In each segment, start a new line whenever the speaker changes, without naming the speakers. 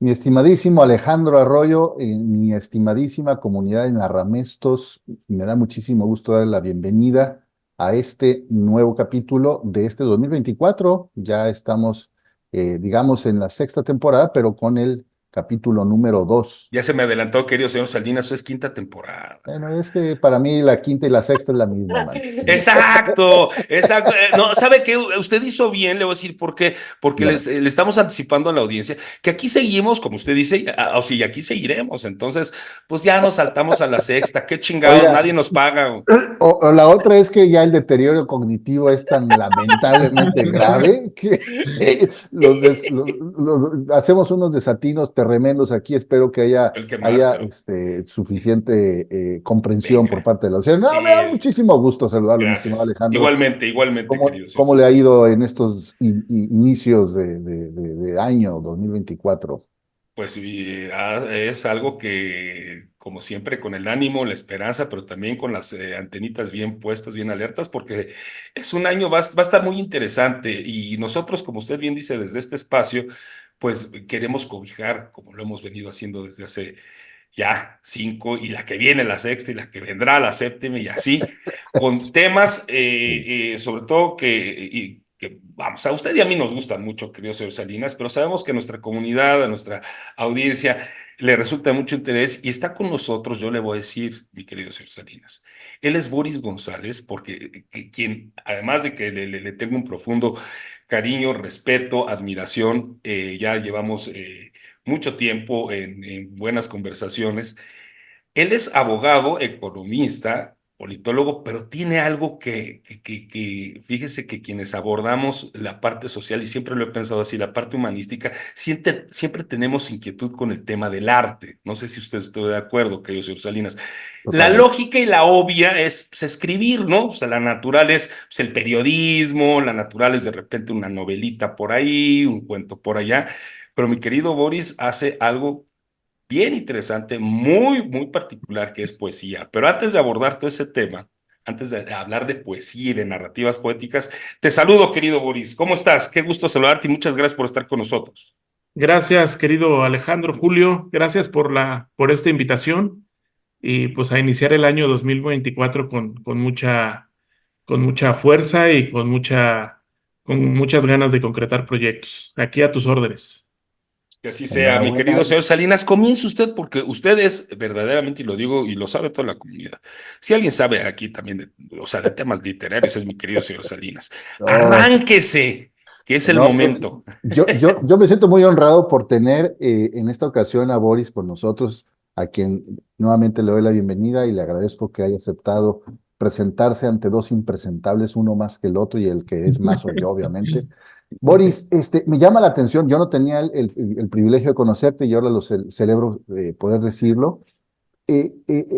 Mi estimadísimo Alejandro Arroyo, mi estimadísima comunidad en Arramestos, me da muchísimo gusto darle la bienvenida a este nuevo capítulo de este 2024. Ya estamos, digamos, en la sexta temporada, pero con el capítulo número 2.
Ya se me adelantó, querido señor Salinas, eso es quinta temporada.
Bueno, es que para mí la quinta y la sexta es la misma, man.
Exacto, exacto. No, ¿sabe qué? Usted hizo bien, le voy a decir por qué. Porque
Dígame.
le estamos anticipando a la audiencia que aquí seguimos, como usted dice, o sea, y aquí seguiremos. Entonces, pues ya nos saltamos a la sexta. Qué chingados,
Oiga,
nadie nos paga.
o la otra es que ya el deterioro cognitivo es tan lamentablemente grave que hacemos unos desatinos tremendos aquí. Espero que
El que más,
haya
pero
suficiente comprensión por
venga.
parte de la audiencia. No, me da muchísimo gusto saludarlo, mi estimado
Gracias.
Alejandro.
Igualmente, igualmente,
¿Cómo,
querido señor
cómo le ha
Salinas.
ido en estos inicios de año 2024?
Pues es algo que, como siempre, con el ánimo, la esperanza, pero también con las antenitas bien puestas, bien alertas, porque es un año, va a estar muy interesante y nosotros, como usted bien dice, desde este espacio, pues queremos cobijar, como lo hemos venido haciendo desde hace ya cinco, y la que viene la sexta, y la que vendrá la séptima, y así, con temas, sobre todo vamos, a usted y a mí nos gustan mucho, querido señor Salinas, pero sabemos que a nuestra comunidad, a nuestra audiencia, le resulta de mucho interés, y está con nosotros, yo le voy a decir, mi querido señor Salinas, él es Boris González, porque quien, además de que le tengo un profundo cariño, respeto, admiración, ya llevamos mucho tiempo en buenas conversaciones. Él es abogado, economista, politólogo, pero tiene algo fíjese que quienes abordamos la parte social, y siempre lo he pensado así, la parte humanística, siempre tenemos inquietud con el tema del arte. No sé si usted está de acuerdo, querido señor Salinas. La
Totalmente.
lógica y la obvia es pues, escribir, ¿no? O sea, la natural es pues, el periodismo, la natural es de repente una novelita por ahí, un cuento por allá. Pero mi querido Boris hace algo bien interesante, muy, muy particular, que es poesía. Pero antes de abordar todo ese tema, antes de hablar de poesía y de narrativas poéticas, te saludo, querido Boris. ¿Cómo estás? Qué gusto saludarte y muchas gracias por estar con nosotros.
Gracias, querido Alejandro, Julio. Gracias por esta invitación y pues a iniciar el año 2024 con mucha fuerza y con muchas ganas de concretar proyectos. Aquí a tus órdenes.
Que así sea, mi
Enhorabuena.
querido señor Salinas. Comience usted porque usted es verdaderamente, y lo digo y lo sabe toda la comunidad. Si alguien sabe aquí también, o sea, de temas literarios, es mi querido señor Salinas.
No,
Arránquese, que es el
no, pues,
momento.
yo me siento muy honrado por tener en esta ocasión a Boris con nosotros, a quien nuevamente le doy la bienvenida y le agradezco que haya aceptado presentarse ante dos impresentables, uno más que el otro y el que es más soy yo, obviamente. Boris, me llama la atención, yo no tenía el privilegio de conocerte y ahora celebro poder decirlo.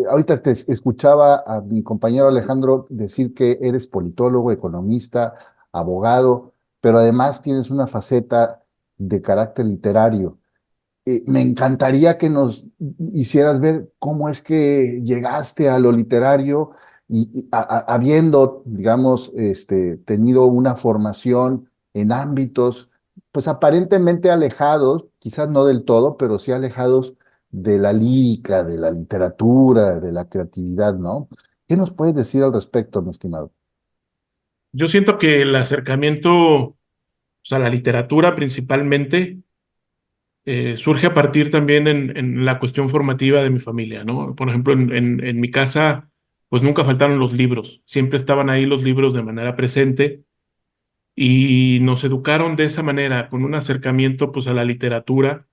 Ahorita te escuchaba a mi compañero Alejandro decir que eres politólogo, economista, abogado, pero además tienes una faceta de carácter literario. Me encantaría que nos hicieras ver cómo es que llegaste a lo literario habiendo, digamos, tenido una formación en ámbitos, pues aparentemente alejados, quizás no del todo, pero sí alejados de la lírica, de la literatura, de la creatividad, ¿no? ¿Qué nos puedes decir al respecto, mi estimado?
Yo siento que el acercamiento pues, a la literatura principalmente surge a partir también en la cuestión formativa de mi familia, ¿no? Por ejemplo, en mi casa, pues nunca faltaron los libros, siempre estaban ahí los libros de manera presente y nos educaron de esa manera, con un acercamiento pues a la literatura.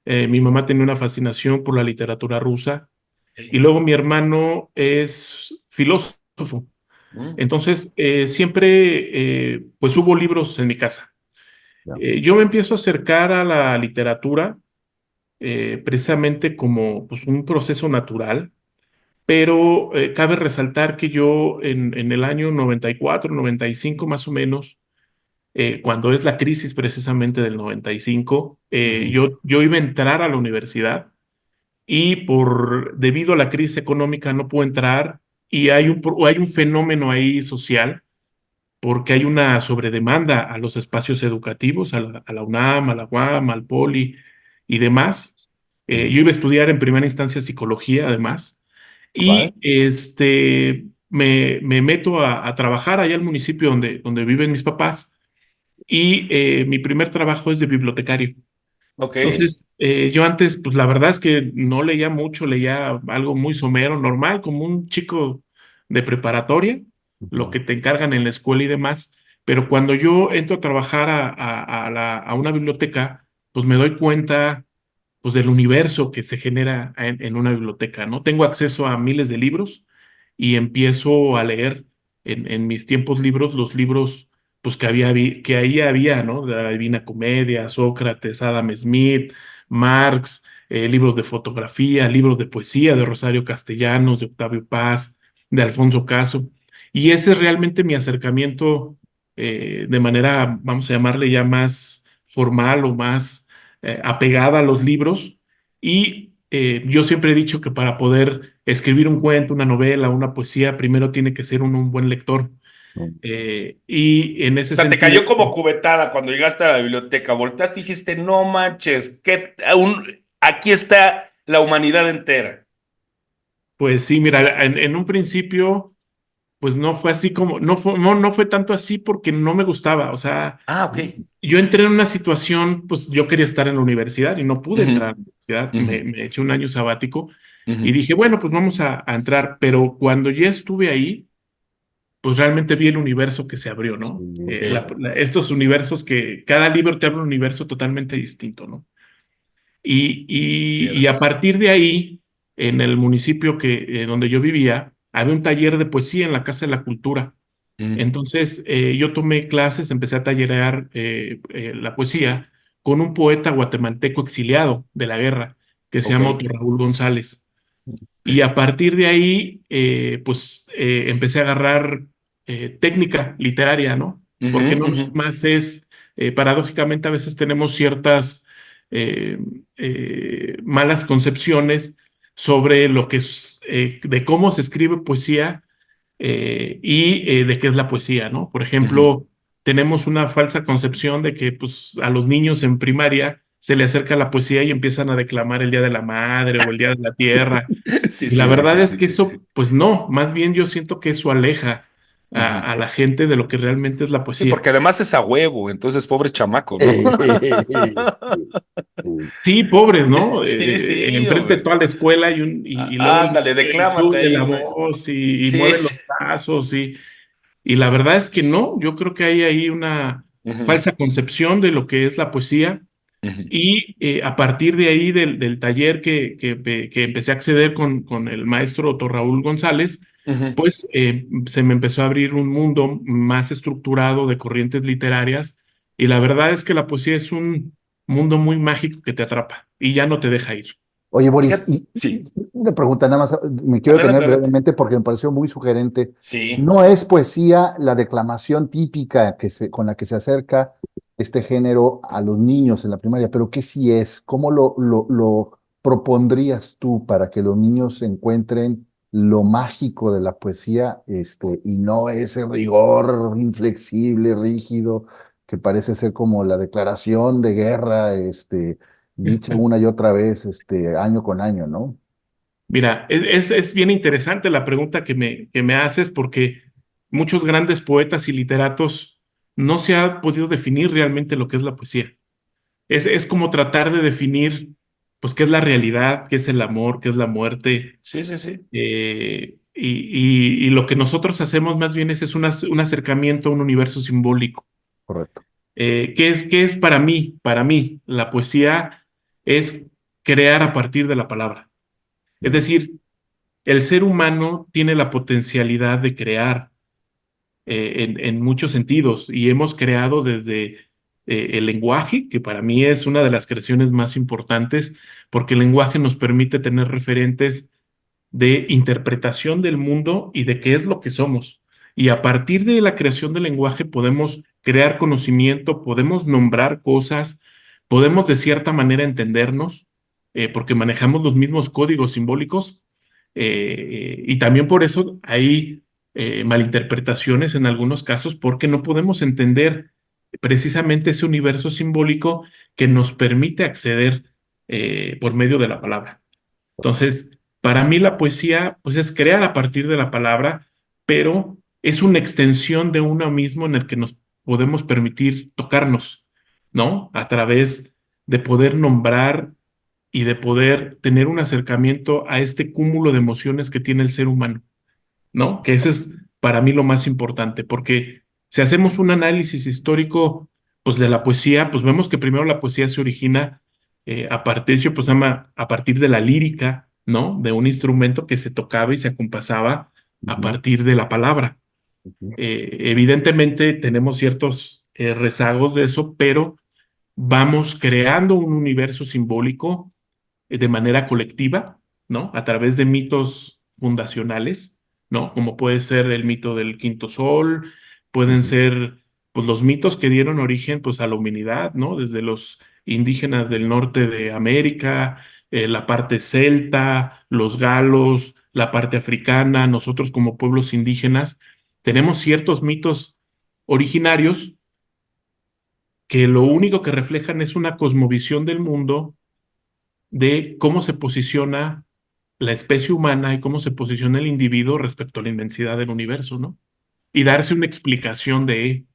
Mi mamá tenía una fascinación por la literatura rusa y luego mi hermano es filósofo.
Mm.
Entonces, siempre pues hubo libros en mi casa.
Ya.
Yo me empiezo a acercar a la literatura precisamente como pues, un proceso natural, pero cabe resaltar que yo en el año 94, 95 más o menos, cuando es la crisis precisamente del 95,
Ujú.
yo iba a entrar a la universidad y debido a la crisis económica no puedo entrar y hay un fenómeno ahí social porque hay una sobredemanda a los espacios educativos, a la UNAM, a la UAM, al POLI, y demás. Yo iba a estudiar en primera instancia psicología, además,
¿Vale?
y me meto a trabajar allá al municipio donde viven mis papás, y mi primer trabajo es de bibliotecario.
Ok.
Entonces, yo antes, pues la verdad es que no leía mucho, leía algo muy somero, normal, como un chico de preparatoria, lo
Ujú.
que te encargan en la escuela y demás. Pero cuando yo entro a trabajar a una biblioteca, pues me doy cuenta, pues, del universo que se genera en una biblioteca, ¿no? Tengo acceso a miles de libros y empiezo a leer en mis tiempos libros los libros, pues, que ahí había, ¿no? La Divina Comedia, Sócrates, Adam Smith, Marx, libros de fotografía, libros de poesía de Rosario Castellanos, de Octavio Paz, de Alfonso Caso. Y ese es realmente mi acercamiento, de manera, vamos a llamarle ya más formal o más apegada a los libros. Y yo siempre he dicho que para poder escribir un cuento, una novela, una poesía, primero tiene que ser uno un buen lector. Y en
O
ese
sea, te
sentido,
cayó como cubetada cuando llegaste a la biblioteca, volteaste y dijiste, no manches, que aún aquí está la humanidad entera.
pues sí, mira, en un principio, pues no fue así como, no fue tanto así porque no me gustaba. O sea,
Ah, ok.
yo entré en una situación, pues yo quería estar en la universidad y no pude
Ujú,
entrar a la universidad.
ujú,
Me eché un año sabático y
ujú.
dije, bueno, pues vamos a entrar. Pero cuando ya estuve ahí, pues realmente vi el universo que se abrió, ¿no?
Sí.
Sí,
Estos universos que cada libro te abre un universo totalmente distinto, ¿no? Y a
cierto.
partir de ahí, en el municipio donde yo vivía, había un taller de poesía en la Casa de la Cultura.
Ujú.
Entonces, yo tomé clases, empecé a tallerear la poesía con un poeta guatemalteco exiliado de la guerra, que se
Ok.
llama Otto Raúl González. Y a partir de ahí, pues empecé a agarrar técnica literaria, ¿no?
Ujú,
Porque no
ujú,
nada más es, paradójicamente, a veces tenemos ciertas eh, malas concepciones sobre lo que es, de cómo se escribe poesía, y de qué es la poesía, ¿no? Por
ujú.
ejemplo, tenemos una falsa concepción de que, pues, a los niños en primaria se le acerca la poesía y empiezan a declamar el Día de la Madre o el Día de la Tierra.
Sí,
Y la
sí, sí,
verdad
sí,
es
sí,
que
sí.
eso, pues no, más bien yo siento que eso aleja
Ujú.
a la gente de lo que realmente es la
Sí,
poesía.
porque además es a huevo, entonces pobre chamaco, ¿no?
Sí.
Sí, pobres, ¿no?
Sí, sí,
Enfrente de
hombre.
toda la escuela y luego el
Ándale,
niño
declámate
sube
ahí
la
una.
voz y
Sí,
mueve los
sí.
brazos y la verdad es que no, yo creo que hay ahí una
Ujú,
falsa concepción de lo que es la poesía.
ujú,
Y a partir de ahí, del taller que empecé a acceder con el maestro Otto Raúl González,
ujú.
pues se me empezó a abrir un mundo más estructurado de corrientes literarias. Y la verdad es que la poesía es un mundo muy mágico que te atrapa y ya no te deja ir.
Oye, Boris,
Fíjate-
y
Sí,
una pregunta nada más, me quiero
adelante,
detener
adelante.
brevemente porque me pareció muy sugerente.
Sí.
No es poesía la declamación típica con la que se acerca este género a los niños en la primaria, pero ¿qué sí es? ¿Cómo lo propondrías tú para que los niños encuentren lo mágico de la poesía, y no ese rigor inflexible, rígido, que parece ser como la declaración de guerra, dicha una y otra vez, año con año, ¿no?
Mira, es bien interesante la pregunta que me haces, porque muchos grandes poetas y literatos no se ha podido definir realmente lo que es la poesía. Es como tratar de definir, pues, qué es la realidad, qué es el amor, qué es la muerte.
Sí, sí, sí.
Y lo que nosotros hacemos más bien es un acercamiento a un universo simbólico.
Correcto.
¿Qué es para mí? Para mí, la poesía es crear a partir de la palabra. Es
Mm.
decir, el ser humano tiene la potencialidad de crear, en muchos sentidos, y hemos creado desde el lenguaje, que para mí es una de las creaciones más importantes, porque el lenguaje nos permite tener referentes de interpretación del mundo y de qué es lo que somos. Y a partir de la creación del lenguaje podemos crear conocimiento, podemos nombrar cosas, podemos de cierta manera entendernos, porque manejamos los mismos códigos simbólicos, y también por eso hay malinterpretaciones en algunos casos, porque no podemos entender precisamente ese universo simbólico que nos permite acceder. por medio de la palabra. Entonces, para mí la poesía, pues es crear a partir de la palabra, pero es una extensión de uno mismo en el que nos podemos permitir tocarnos, ¿no? A través de poder nombrar y de poder tener un acercamiento a este cúmulo de emociones que tiene el ser humano, ¿no? Que ese es para mí lo más importante, porque si hacemos un análisis histórico, pues de la poesía, pues vemos que primero la poesía se origina a partir, pues, a partir de la lírica, ¿no? De un instrumento que se tocaba y se acompasaba a
Ujú,
partir de la palabra.
ujú,
Evidentemente tenemos ciertos rezagos de eso, pero vamos creando un universo simbólico de manera colectiva, ¿no? A través de mitos fundacionales, ¿no? Como puede ser el mito del quinto sol, pueden
ujú,
ser, pues, los mitos que dieron origen, pues, a la humanidad, ¿no? Desde los indígenas del norte de América, la parte celta, los galos, la parte africana, nosotros como pueblos indígenas, tenemos ciertos mitos originarios que lo único que reflejan es una cosmovisión del mundo de cómo se posiciona la especie humana y cómo se posiciona el individuo respecto a la inmensidad del universo, ¿no? Y darse una explicación de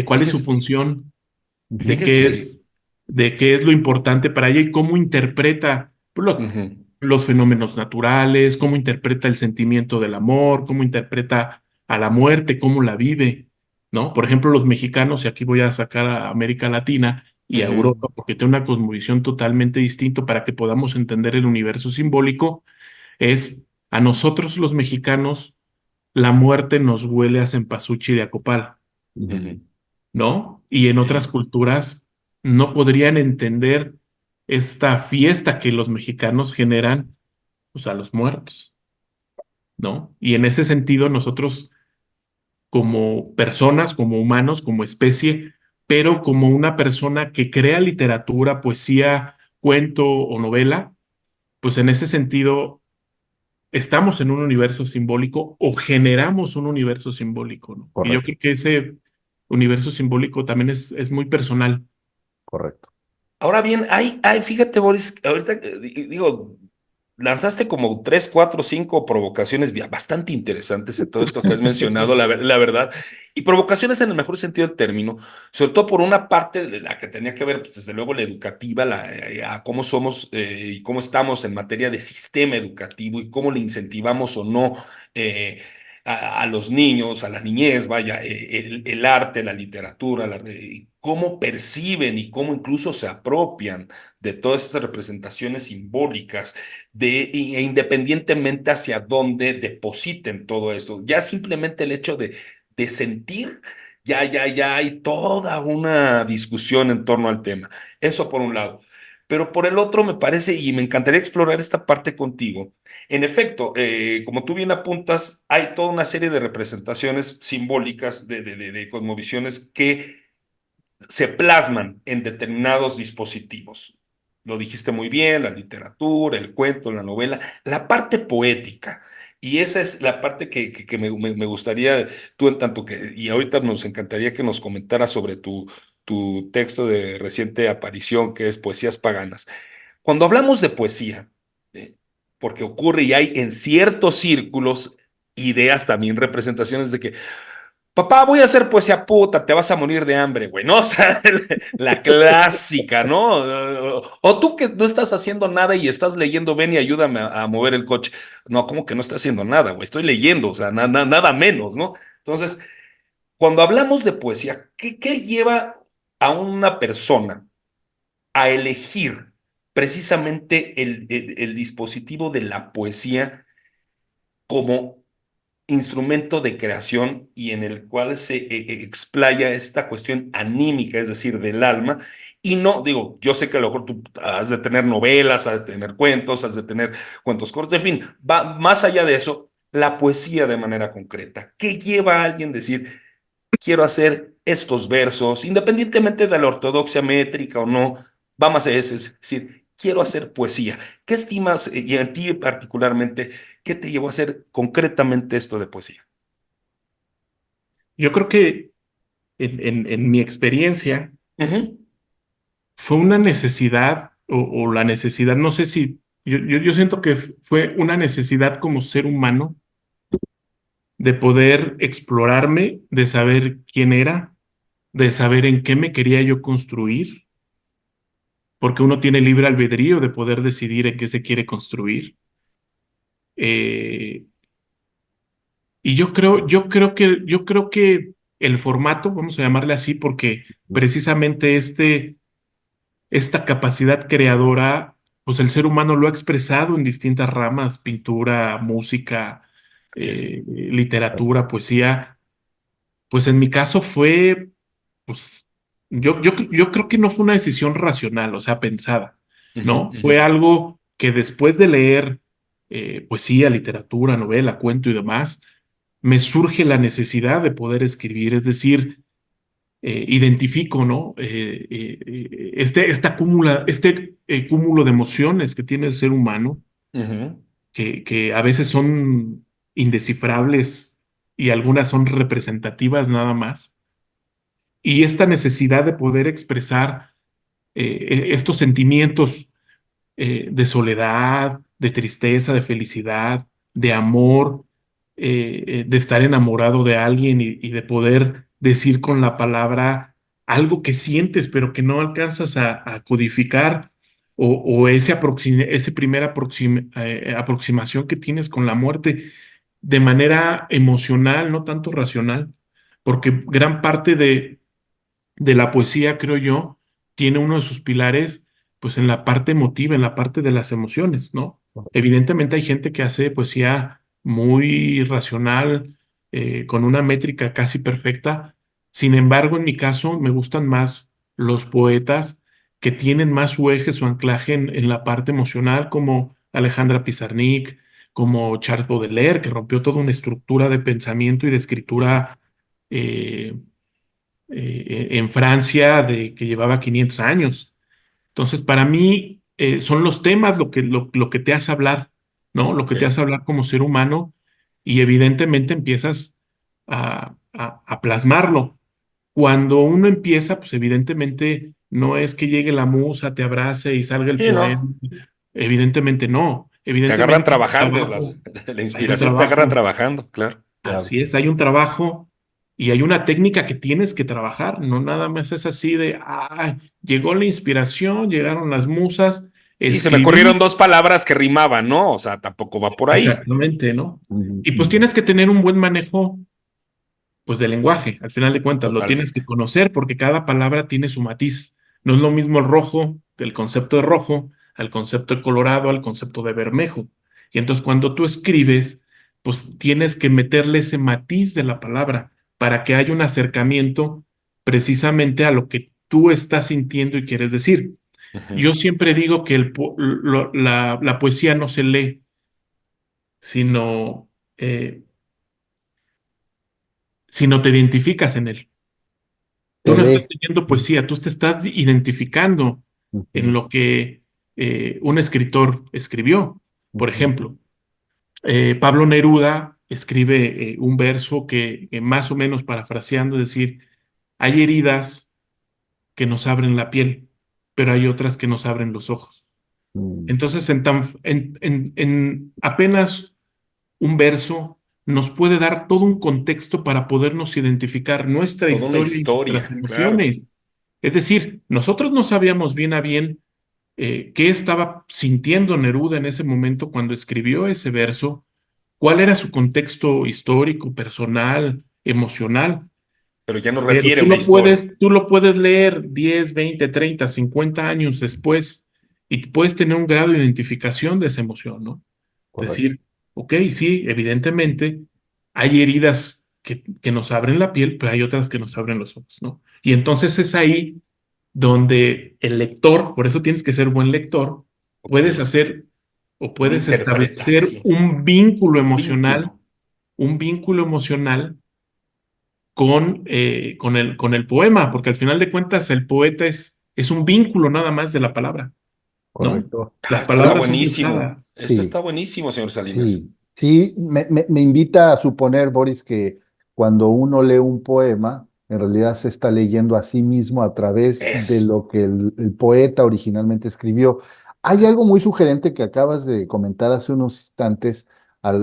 cuál es su
Fíjese,
función, de qué
fíjese.
es, de qué es lo importante para ella y cómo interpreta pues,
Ujú,
los fenómenos naturales, cómo interpreta el sentimiento del amor, cómo interpreta a la muerte, cómo la vive, ¿no? Por ejemplo, los mexicanos, y aquí voy a sacar a América Latina y a
ujú.
Europa, porque tiene una cosmovisión totalmente distinta para que podamos entender el universo simbólico, es a nosotros los mexicanos, la muerte nos huele a cempasúchil y a copal,
ujú.
Ujú.
¿no? Y en otras
Sí.
culturas no podrían entender esta fiesta que los mexicanos generan, pues, a los muertos, ¿no? Y en ese sentido, nosotros como personas, como humanos, como especie, pero como una persona que crea literatura, poesía, cuento o novela, pues en ese sentido estamos en un universo simbólico o generamos un universo simbólico, ¿no? Y yo
Correcto,
creo que ese universo simbólico también es muy personal.
correcto.
Ahora bien, fíjate, Boris, ahorita digo, lanzaste como 3, 4, 5 provocaciones bastante interesantes en todo esto que has mencionado, la verdad, y provocaciones en el mejor sentido del término, sobre todo por una parte de la que tenía que ver, pues, desde luego, la educativa, a cómo somos y cómo estamos en materia de sistema educativo y cómo le incentivamos o no eh, a los niños, a la niñez, vaya, el arte, la literatura, cómo perciben y cómo incluso se apropian de todas esas representaciones simbólicas e independientemente hacia dónde depositen todo esto. Ya simplemente el hecho de sentir, ya hay toda una discusión en torno al tema. Eso por un lado. Pero por el otro me parece, y me encantaría explorar esta parte contigo. En efecto, como tú bien apuntas, hay toda una serie de representaciones simbólicas de cosmovisiones que se plasman en determinados dispositivos. Lo dijiste muy bien, la literatura, el cuento, la novela, la parte poética. Y esa es la parte que me gustaría, tú en tanto que, y ahorita nos encantaría que nos comentaras sobre tu texto de reciente aparición, que es Poesías Paganas. Cuando hablamos de poesía, ¿eh? Porque ocurre y hay en ciertos círculos ideas, también representaciones de que papá, voy a hacer poesía puta, te vas a morir de hambre, güey, ¿no? O sea, la clásica, ¿no? O tú que no estás haciendo nada y estás leyendo, ven y ayúdame a mover el coche. No, ¿cómo que no estoy haciendo nada, güey? Estoy leyendo, o sea, nada menos, ¿no? Entonces, cuando hablamos de poesía, ¿qué lleva a una persona a elegir precisamente el dispositivo de la poesía como instrumento de creación y en el cual se explaya esta cuestión anímica, es decir, del alma? Y no, digo, yo sé que a lo mejor tú has de tener novelas, has de tener cuentos, has de tener cuentos cortos, en fin, va más allá de eso, la poesía de manera concreta. ¿Qué lleva a alguien a decir, quiero hacer estos versos, independientemente de la ortodoxia métrica o no, vamos a ese, es decir, quiero hacer poesía? ¿Qué estimas, y a ti particularmente, qué te llevó a hacer concretamente esto de poesía?
Yo creo que en mi experiencia
Ujú,
fue una necesidad o la necesidad, no sé si, yo siento que fue una necesidad como ser humano de poder explorarme, de saber quién era, de saber en qué me quería yo construir, porque uno tiene libre albedrío de poder decidir en qué se quiere construir. Eh, y yo creo que el formato, vamos a llamarle así, porque precisamente esta capacidad creadora, pues el ser humano lo ha expresado en distintas ramas: pintura, música,
Así es.
literatura, poesía. Pues en mi caso fue, pues, yo creo que no fue una decisión racional, o sea, pensada,
Ujú,
¿no?
ujú,
Fue algo que después de leer poesía, literatura, novela, cuento y demás, me surge la necesidad de poder escribir, es decir, identifico, ¿no? Este cúmulo de emociones que tiene el ser humano,
ujú,
que a veces son indescifrables y algunas son representativas nada más. Y esta necesidad de poder expresar estos sentimientos de soledad, de tristeza, de felicidad, de amor, de estar enamorado de alguien y de poder decir con la palabra algo que sientes pero que no alcanzas a codificar, o ese primer aproximación que tienes con la muerte de manera emocional, no tanto racional, porque gran parte de la poesía, creo yo, tiene uno de sus pilares, pues en la parte emotiva, en la parte de las emociones, ¿no? Evidentemente hay gente que hace poesía muy racional, con una métrica casi perfecta. Sin embargo, en mi caso, me gustan más los poetas que tienen más su eje, su anclaje en la parte emocional, como Alejandra Pizarnik, como Charles Baudelaire, que rompió toda una estructura de pensamiento y de
ujú.
escritura en Francia, que llevaba 500 años. Entonces, para mí, son los temas lo que te hace hablar, ¿no? Lo que te
Ok.
hace hablar como ser humano, y evidentemente empiezas a plasmarlo. Cuando uno empieza, pues evidentemente no es que llegue la musa, te abrace y salga el
Sí,
poema.
no.
Evidentemente no.
Te agarran
Evidentemente hay un
trabajando,
trabajo,
la
hay un
inspiración te agarra
trabajo.
trabajando, claro.
Claro.
Así es, hay un trabajo y hay una técnica que tienes que trabajar, no nada más es así de, "Ay, llegó la inspiración, llegaron las musas,
Sí, se me ocurrieron
escribí".
dos palabras que rimaban, ¿no? O sea, tampoco va por ahí.
Exactamente, ¿no?
Ujú,
Y pues
ujú.
tienes que tener un buen manejo, pues, del lenguaje, al final de cuentas, lo tienes que
Totalmente.
conocer porque cada palabra tiene su matiz. No es lo mismo el rojo, el concepto de rojo, al concepto de colorado, al concepto de bermejo. Y entonces cuando tú escribes, pues tienes que meterle ese matiz de la palabra para que haya un acercamiento precisamente a lo que tú estás sintiendo y quieres decir.
Ujú.
Yo siempre digo que la poesía no se lee, sino, eh, sino te identificas en él. Tú
Te
no estás
lee.
leyendo poesía, tú te estás identificando en
Ujú,
lo que un escritor escribió. Por
ujú,
ejemplo, Pablo Neruda escribe un verso que más o menos parafraseando, es decir, hay heridas que nos abren la piel, pero hay otras que nos abren los ojos.
ujú.
Entonces, en apenas un verso nos puede dar todo un contexto para podernos identificar nuestra
Toda una
historia y nuestras
historia, claro.
emociones. Es decir, nosotros no sabíamos bien a bien qué estaba sintiendo Neruda en ese momento cuando escribió ese verso, cuál era su contexto histórico, personal, emocional,
Pero ya nos
pero
refiere una historia.
tú lo puedes leer 10, 20, 30, 50 años después y puedes tener un grado de identificación de esa emoción, ¿no? Es
Correcto.
decir, ok, sí, evidentemente hay heridas que nos abren la piel, pero hay otras que nos abren los ojos, ¿no? Y entonces es ahí donde el lector, por eso tienes que ser buen lector,
Ok.
puedes hacer o
Una
puedes establecer
interpretación, vínculo.
un vínculo emocional con el poema, porque al final de cuentas el poeta es un vínculo nada más de la palabra, ¿no?
Correcto.
Las
Esto está
palabras son
buenísimo.
usadas.
Esto
Sí.
está buenísimo, señor Salinas.
Sí, sí, me invita a suponer, Boris, que cuando uno lee un poema, en realidad se está leyendo a sí mismo a través de
Es.
lo que el poeta originalmente escribió. Hay algo muy sugerente que acabas de comentar hace unos instantes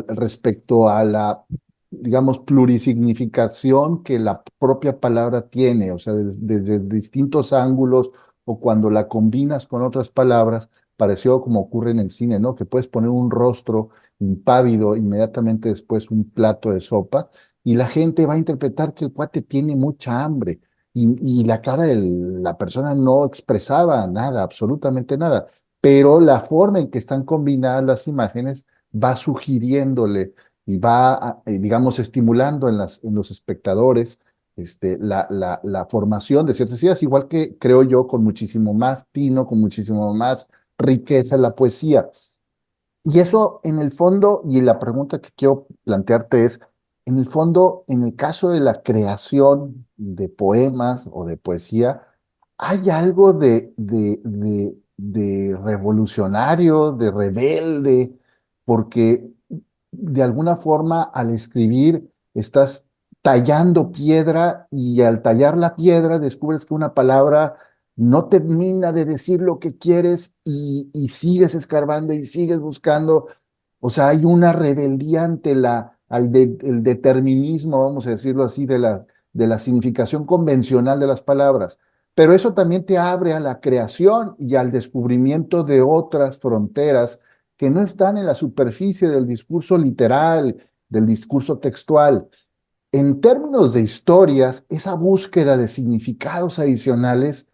respecto a la, digamos, plurisignificación que la propia palabra tiene, o sea, desde distintos ángulos o cuando la combinas con otras palabras, pareció como ocurre en el cine, ¿no? Que puedes poner un rostro impávido, inmediatamente después un plato de sopa, y la gente va a interpretar que el cuate tiene mucha hambre. Y la cara de la persona no expresaba nada, absolutamente nada, pero la forma en que están combinadas las imágenes va sugiriéndole y va, digamos, estimulando en los espectadores la formación de ciertas ideas, igual que creo yo, con muchísimo más tino, con muchísimo más riqueza en la poesía. Y eso en el fondo, y la pregunta que quiero plantearte es, en el fondo, en el caso de la creación de poemas o de poesía, ¿hay algo de revolucionario, de rebelde? Porque de alguna forma al escribir estás tallando piedra y al tallar la piedra descubres que una palabra no termina de decir lo que quieres y sigues escarbando y sigues buscando. O sea, hay una rebeldía ante el determinismo, vamos a decirlo así, de la significación convencional de las palabras. Pero eso también te abre a la creación y al descubrimiento de otras fronteras que no están en la superficie del discurso literal, del discurso textual. En términos de historias, esa búsqueda de significados adicionales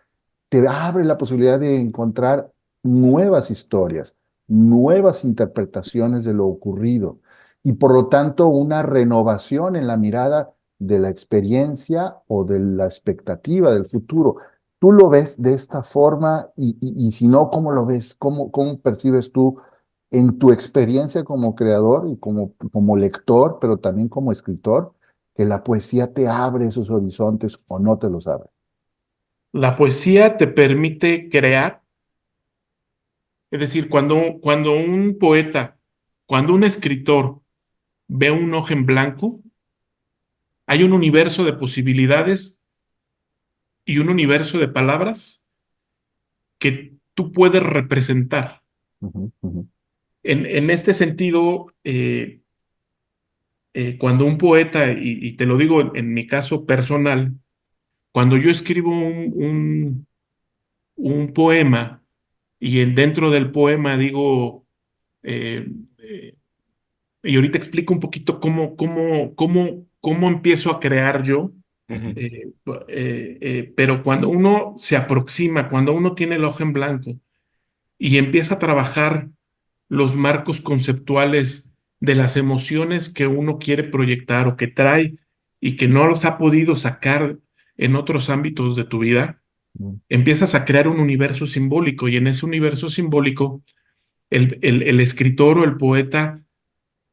te abre la posibilidad de encontrar nuevas historias, nuevas interpretaciones de lo ocurrido y por lo tanto una renovación en la mirada de la experiencia o de la expectativa del futuro. ¿Tú lo ves de esta forma y si no, cómo lo ves? ¿Cómo percibes tú en tu experiencia como creador y como lector, pero también como escritor, que la poesía te abre esos horizontes o no te los abre?
La poesía te permite crear, es decir, cuando un poeta, cuando un escritor ve un hoja en blanco, hay un universo de posibilidades y un universo de palabras que tú puedes representar.
Ujú, ujú,
En este sentido, cuando un poeta, y te lo digo en mi caso personal, cuando yo escribo un poema y dentro del poema digo, eh, eh, y ahorita explico un poquito cómo empiezo a crear yo,
Ujú.
pero cuando uno se aproxima, cuando uno tiene el ojo en blanco y empieza a trabajar los marcos conceptuales de las emociones que uno quiere proyectar o que trae y que no los ha podido sacar en otros ámbitos de tu vida,
ujú.
empiezas a crear un universo simbólico y en ese universo simbólico el escritor o el poeta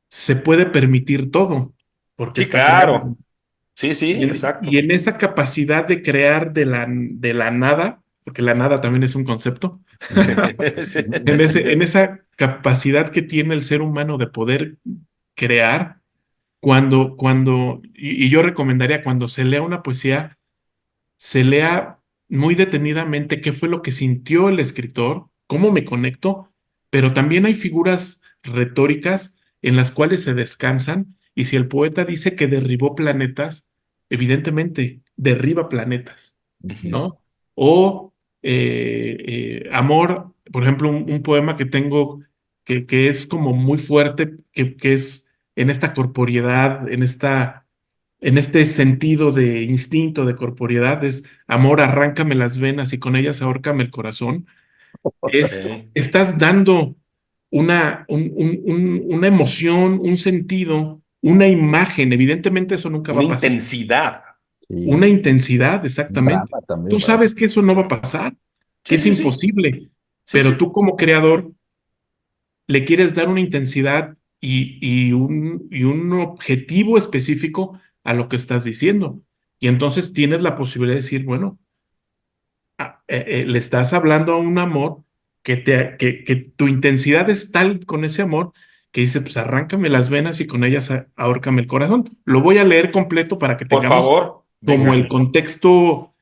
se puede permitir todo porque
Sí,
está creando.
claro. Sí, sí,
Y
exacto.
en esa capacidad de crear de la nada, porque la nada también es un concepto,
Sí, sí.
en esa capacidad que tiene el ser humano de poder crear, y yo recomendaría cuando se lea una poesía, se lea muy detenidamente qué fue lo que sintió el escritor, cómo me conecto, pero también hay figuras retóricas en las cuales se descansan, y si el poeta dice que derribó planetas, evidentemente derriba planetas,
Ujú.
¿no? O amor, por ejemplo, un poema que tengo que es como muy fuerte, que es en esta corporeidad, en este sentido de instinto, de corporeidad, es amor, arráncame las venas y con ellas ahórcame el corazón.
Ok.
Estás dando una emoción, un sentido, una imagen. Evidentemente eso nunca va
Una
a pasar.
intensidad.
Una
Sí,
intensidad,
un
exactamente.
drama también,
Tú
¿verdad?
sabes que eso no va a pasar, que
Sí,
es
sí, sí.
imposible,
Sí,
pero
sí.
tú como creador le quieres dar una intensidad y un objetivo específico a lo que estás diciendo. Y entonces tienes la posibilidad de decir, bueno, le estás hablando a un amor que tu intensidad es tal con ese amor que dice, pues arráncame las venas y con ellas ahórcame el corazón. Lo voy a leer completo para que
Por
tengamos
favor.
como
Venga.
el contexto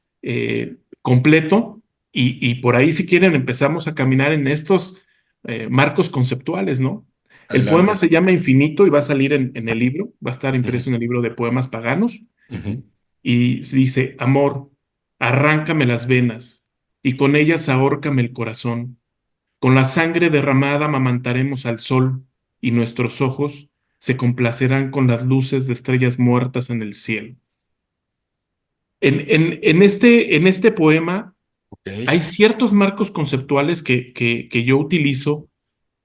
completo, y por ahí, si quieren, empezamos a caminar en estos marcos conceptuales, ¿no? El poema
Adelante.
se llama Infinito y va a salir en el libro, va a estar
Ujú,
impreso en el libro de poemas paganos,
ujú.
y dice: Amor, arráncame las venas, y con ellas ahórcame el corazón. Con la sangre derramada amamantaremos al sol, y nuestros ojos se complacerán con las luces de estrellas muertas en el cielo. En este poema
Ok.
hay ciertos marcos conceptuales que yo utilizo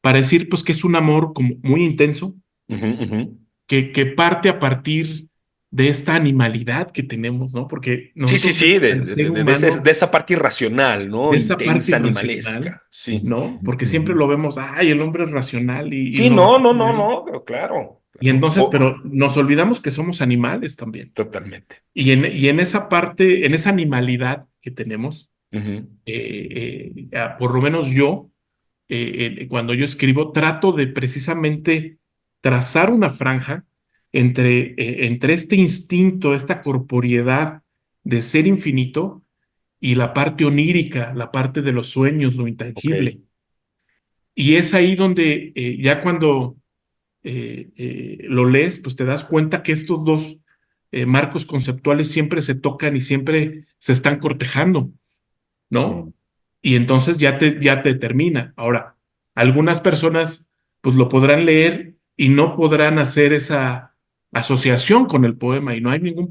para decir, pues, que es un amor como muy intenso,
Ujú, ujú.
que parte a partir de esta animalidad que tenemos, ¿no? Porque
Sí, sí,
nosotros,
sí,
al ser humano,
de esa parte irracional, ¿no?
de esa parte
Intensa,
irracional,
animalesca. Sí.
¿no? Porque siempre
Ujú.
lo vemos, ay, el hombre es racional y
Sí,
lo
no, no, no,
racional.
no, pero claro,
Y
claro.
entonces, pero nos olvidamos que somos animales también.
Totalmente.
Y en esa parte, en esa animalidad que tenemos,
Ujú.
por lo menos yo, cuando yo escribo, trato de precisamente trazar una franja entre este instinto, esta corporeidad de ser infinito y la parte onírica, la parte de los sueños, lo
Ok,
intangible. Y es ahí donde ya cuando lo lees, pues te das cuenta que estos dos marcos conceptuales siempre se tocan y siempre se están cortejando, ¿no?
Sí,
Y entonces ya te termina. Ahora, algunas personas pues lo podrán leer y no podrán hacer esa asociación con el poema, y no hay ningún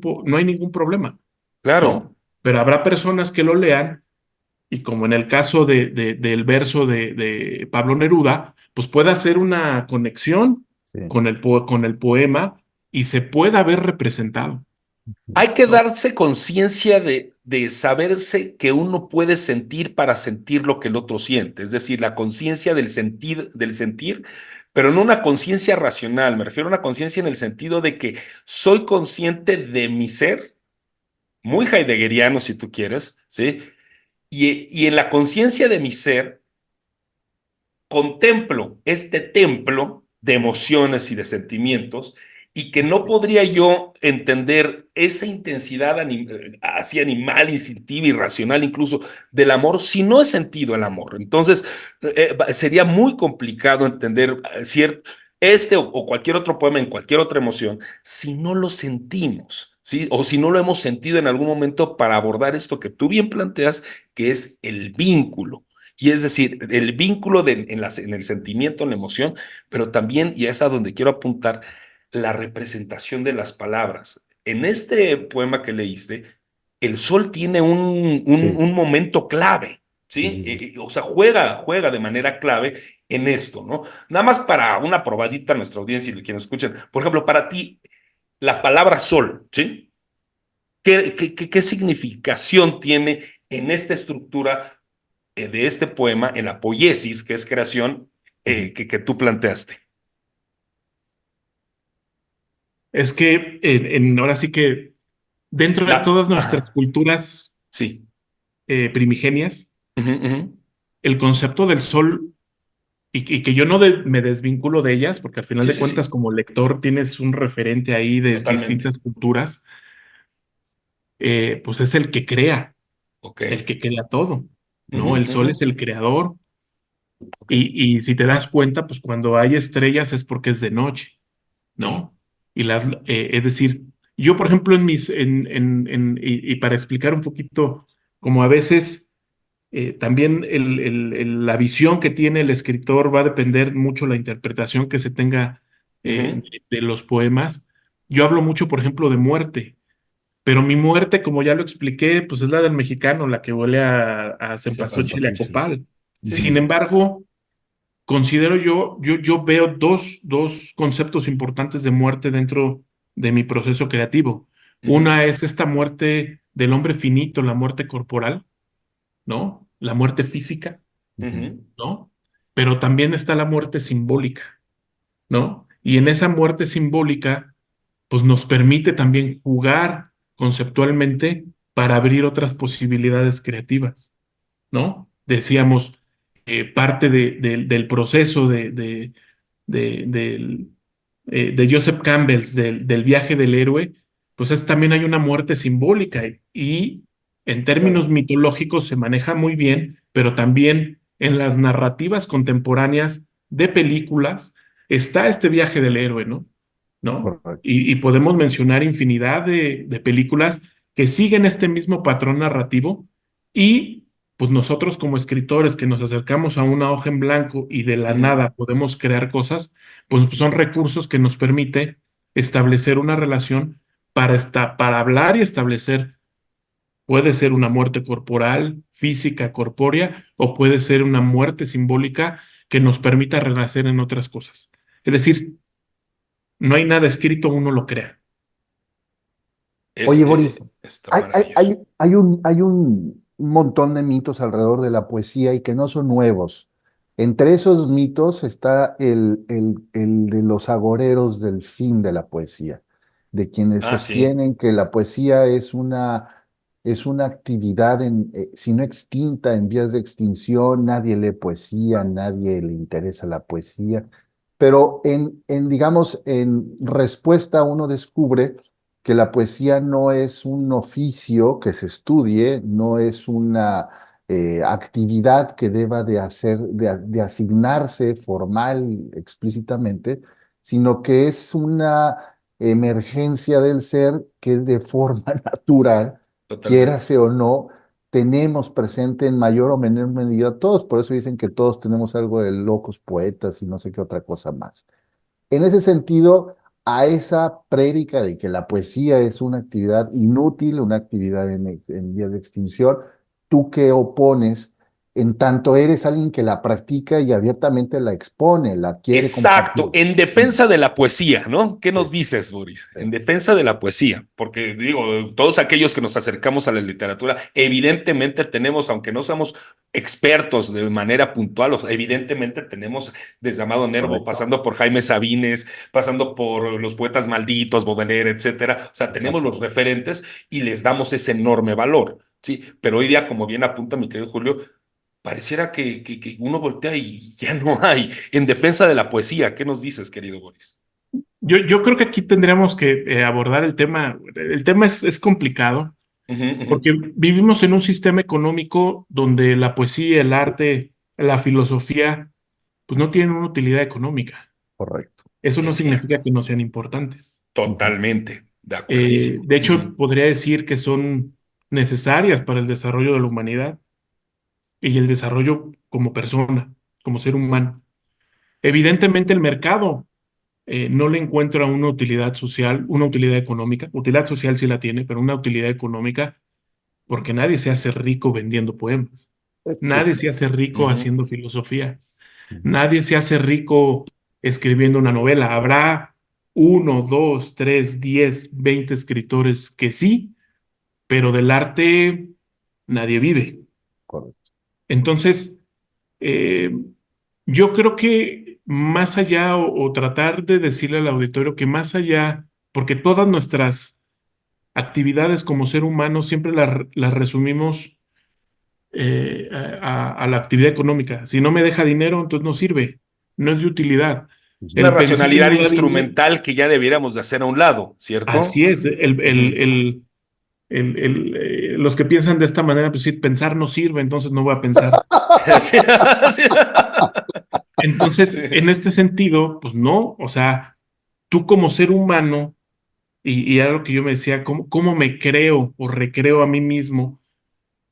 problema, ¿no?
claro.
Pero habrá personas que lo lean, y como en el caso del verso de Pablo Neruda, pues pueda hacer una conexión
sí.
con el poema y se pueda ver representado,
Hay que
¿no?
darse conciencia de saberse que uno puede sentir para sentir lo que el otro siente, es decir, la conciencia del sentir, pero no una conciencia racional, me refiero a una conciencia en el sentido de que soy consciente de mi ser, muy heideggeriano si tú quieres, ¿sí? Y en la conciencia de mi ser, contemplo este templo de emociones y de sentimientos y que no
Sí.
podría yo entender esa intensidad así animal, instintiva, irracional incluso del amor si no he sentido el amor. Entonces, sería muy complicado entender o cualquier otro poema en cualquier otra emoción si no lo sentimos, ¿sí? O si no lo hemos sentido en algún momento para abordar esto que tú bien planteas, que es el vínculo. Y es decir, el vínculo en el sentimiento, en la emoción, pero también, y es a donde quiero apuntar, la representación de las palabras. En este poema que leíste, el sol tiene
Sí,
un momento clave,
sí,
¿sí?
sí, sí.
O sea, juega de manera clave en esto, ¿no? Nada más para una probadita a nuestra audiencia y quienes escuchen. Por ejemplo, para ti, la palabra sol, ¿sí? ¿Qué significación tiene en esta estructura de este poema, en la poiesis, que es creación,
Ujú.
que tú planteaste?
Es que ahora sí que dentro de todas nuestras
Ajá,
culturas
sí.
primigenias,
Ujú, ujú.
el concepto del sol, y que yo no me desvinculo de ellas, porque al final
Sí,
de
sí,
cuentas
sí,
como lector tienes un referente ahí de
totalmente.
distintas culturas, pues es
Ok.
el que crea todo,
Ujú,
¿no? El
ujú.
sol es el creador,
Ok.
y si te das cuenta, pues cuando hay estrellas es porque es de noche,
Sí.
¿no? Es decir, yo, por ejemplo, y para explicar un poquito, como a veces también la visión que tiene el escritor va a depender mucho la interpretación que se tenga
Ujú.
de los poemas. Yo hablo mucho, por ejemplo, de muerte, pero mi muerte, como ya lo expliqué, pues es la del mexicano, la que huele a
Sepas.
cempasúchil y a copal.
Sí, sí,
Sin
sí.
embargo, considero yo veo dos conceptos importantes de muerte dentro de mi proceso creativo.
Ujú,
Una es esta muerte del hombre finito, la muerte corporal, ¿no? La muerte física,
Ujú.
ujú.
¿no? Pero también está la muerte simbólica, ¿no? Y en esa muerte simbólica, pues nos permite también jugar conceptualmente para abrir otras posibilidades creativas, ¿no? Decíamos, parte del proceso de Joseph Campbell, del viaje del héroe, pues también hay una muerte simbólica y en términos
Claro.
mitológicos se maneja muy bien, pero también en las narrativas contemporáneas de películas está este viaje del héroe, ¿no? ¿No?
Correcto.
Y podemos mencionar infinidad de películas que siguen este mismo patrón narrativo y pues nosotros como escritores que nos acercamos a una hoja en blanco y de la
Ujú.
nada podemos crear cosas, pues son recursos que nos permite establecer una relación para hablar y establecer, puede ser una muerte corporal, física, corpórea, o puede ser una muerte simbólica que nos permita renacer en otras cosas. Es decir, no hay nada escrito, uno lo crea.
Es,
Oye, Boris,
está maravilloso.
hay un montón de mitos alrededor de la poesía y que no son nuevos. Entre esos mitos está el de los agoreros del fin de la poesía, de quienes
Ah, sí,
sostienen que la poesía es una actividad, si no extinta, en vías de extinción. Nadie lee poesía, nadie le interesa la poesía, pero digamos, en respuesta uno descubre que la poesía no es un oficio que se estudie, no es una actividad que deba de hacer, de asignarse formal, explícitamente, sino que es una emergencia del ser que de forma natural,
totalmente.
quiérase o no, tenemos presente en mayor o menor medida todos. Por eso dicen que todos tenemos algo de locos poetas y no sé qué otra cosa más. En ese sentido, a esa prédica de que la poesía es una actividad inútil, una actividad en vías de extinción, ¿tú qué opones en tanto eres alguien que la practica y abiertamente la expone, la quiere
Exacto,
compartir?
en
Mm,
defensa de la poesía, ¿no? ¿Qué
sí,
nos dices, Boris?
sí,
En defensa de la poesía, porque digo, todos aquellos que nos acercamos a la literatura, evidentemente tenemos, aunque no somos expertos de manera puntual, evidentemente tenemos desde Amado Nervo,
correcto,
pasando por Jaime Sabines, pasando por los poetas malditos, Baudelaire, etcétera. O sea, tenemos
exacto.
los referentes y les damos ese enorme valor, ¿sí? Pero hoy día, como bien apunta mi querido Julio, pareciera que uno voltea y ya no hay. En defensa de la poesía, ¿qué nos dices, querido Boris?
Yo creo que aquí tendríamos que abordar el tema. El tema es complicado
Ujú, ujú.
porque vivimos en un sistema económico donde la poesía, el arte, la filosofía, pues no tienen una utilidad económica.
Correcto.
Eso no
Es cierto,
significa que no sean importantes.
Ujú.
totalmente, de acuerdísimo.
De hecho,
Ujú.
podría decir que son necesarias para el desarrollo de la humanidad y el desarrollo como persona, como ser humano. Evidentemente, el mercado no le encuentra una utilidad social, una utilidad económica. Utilidad social sí la tiene, pero una utilidad económica, porque nadie se hace rico vendiendo poemas. Nadie se hace rico
Ujú.
haciendo filosofía.
Ujú.
Nadie se hace rico escribiendo una novela. Habrá uno, dos, tres, 10, 20 escritores que sí, pero del arte nadie vive.
Correcto.
Entonces, eh, yo creo que más allá o tratar de decirle al auditorio que más allá, porque todas nuestras actividades como ser humano siempre las resumimos a la actividad económica. Si no me deja dinero, entonces no sirve, no es de utilidad.
Es una
El pensar
racionalidad
no da dinero,
instrumental que ya debiéramos de hacer a un lado, ¿cierto?
así es.
Ujú.
Los que piensan de esta manera, pues sí, pensar no sirve, entonces no voy a pensar.
Sí, sí.
Entonces,
Sí.
en este sentido, pues no, o sea, tú como ser humano, y era lo que yo me decía, ¿cómo me creo o recreo a mí mismo?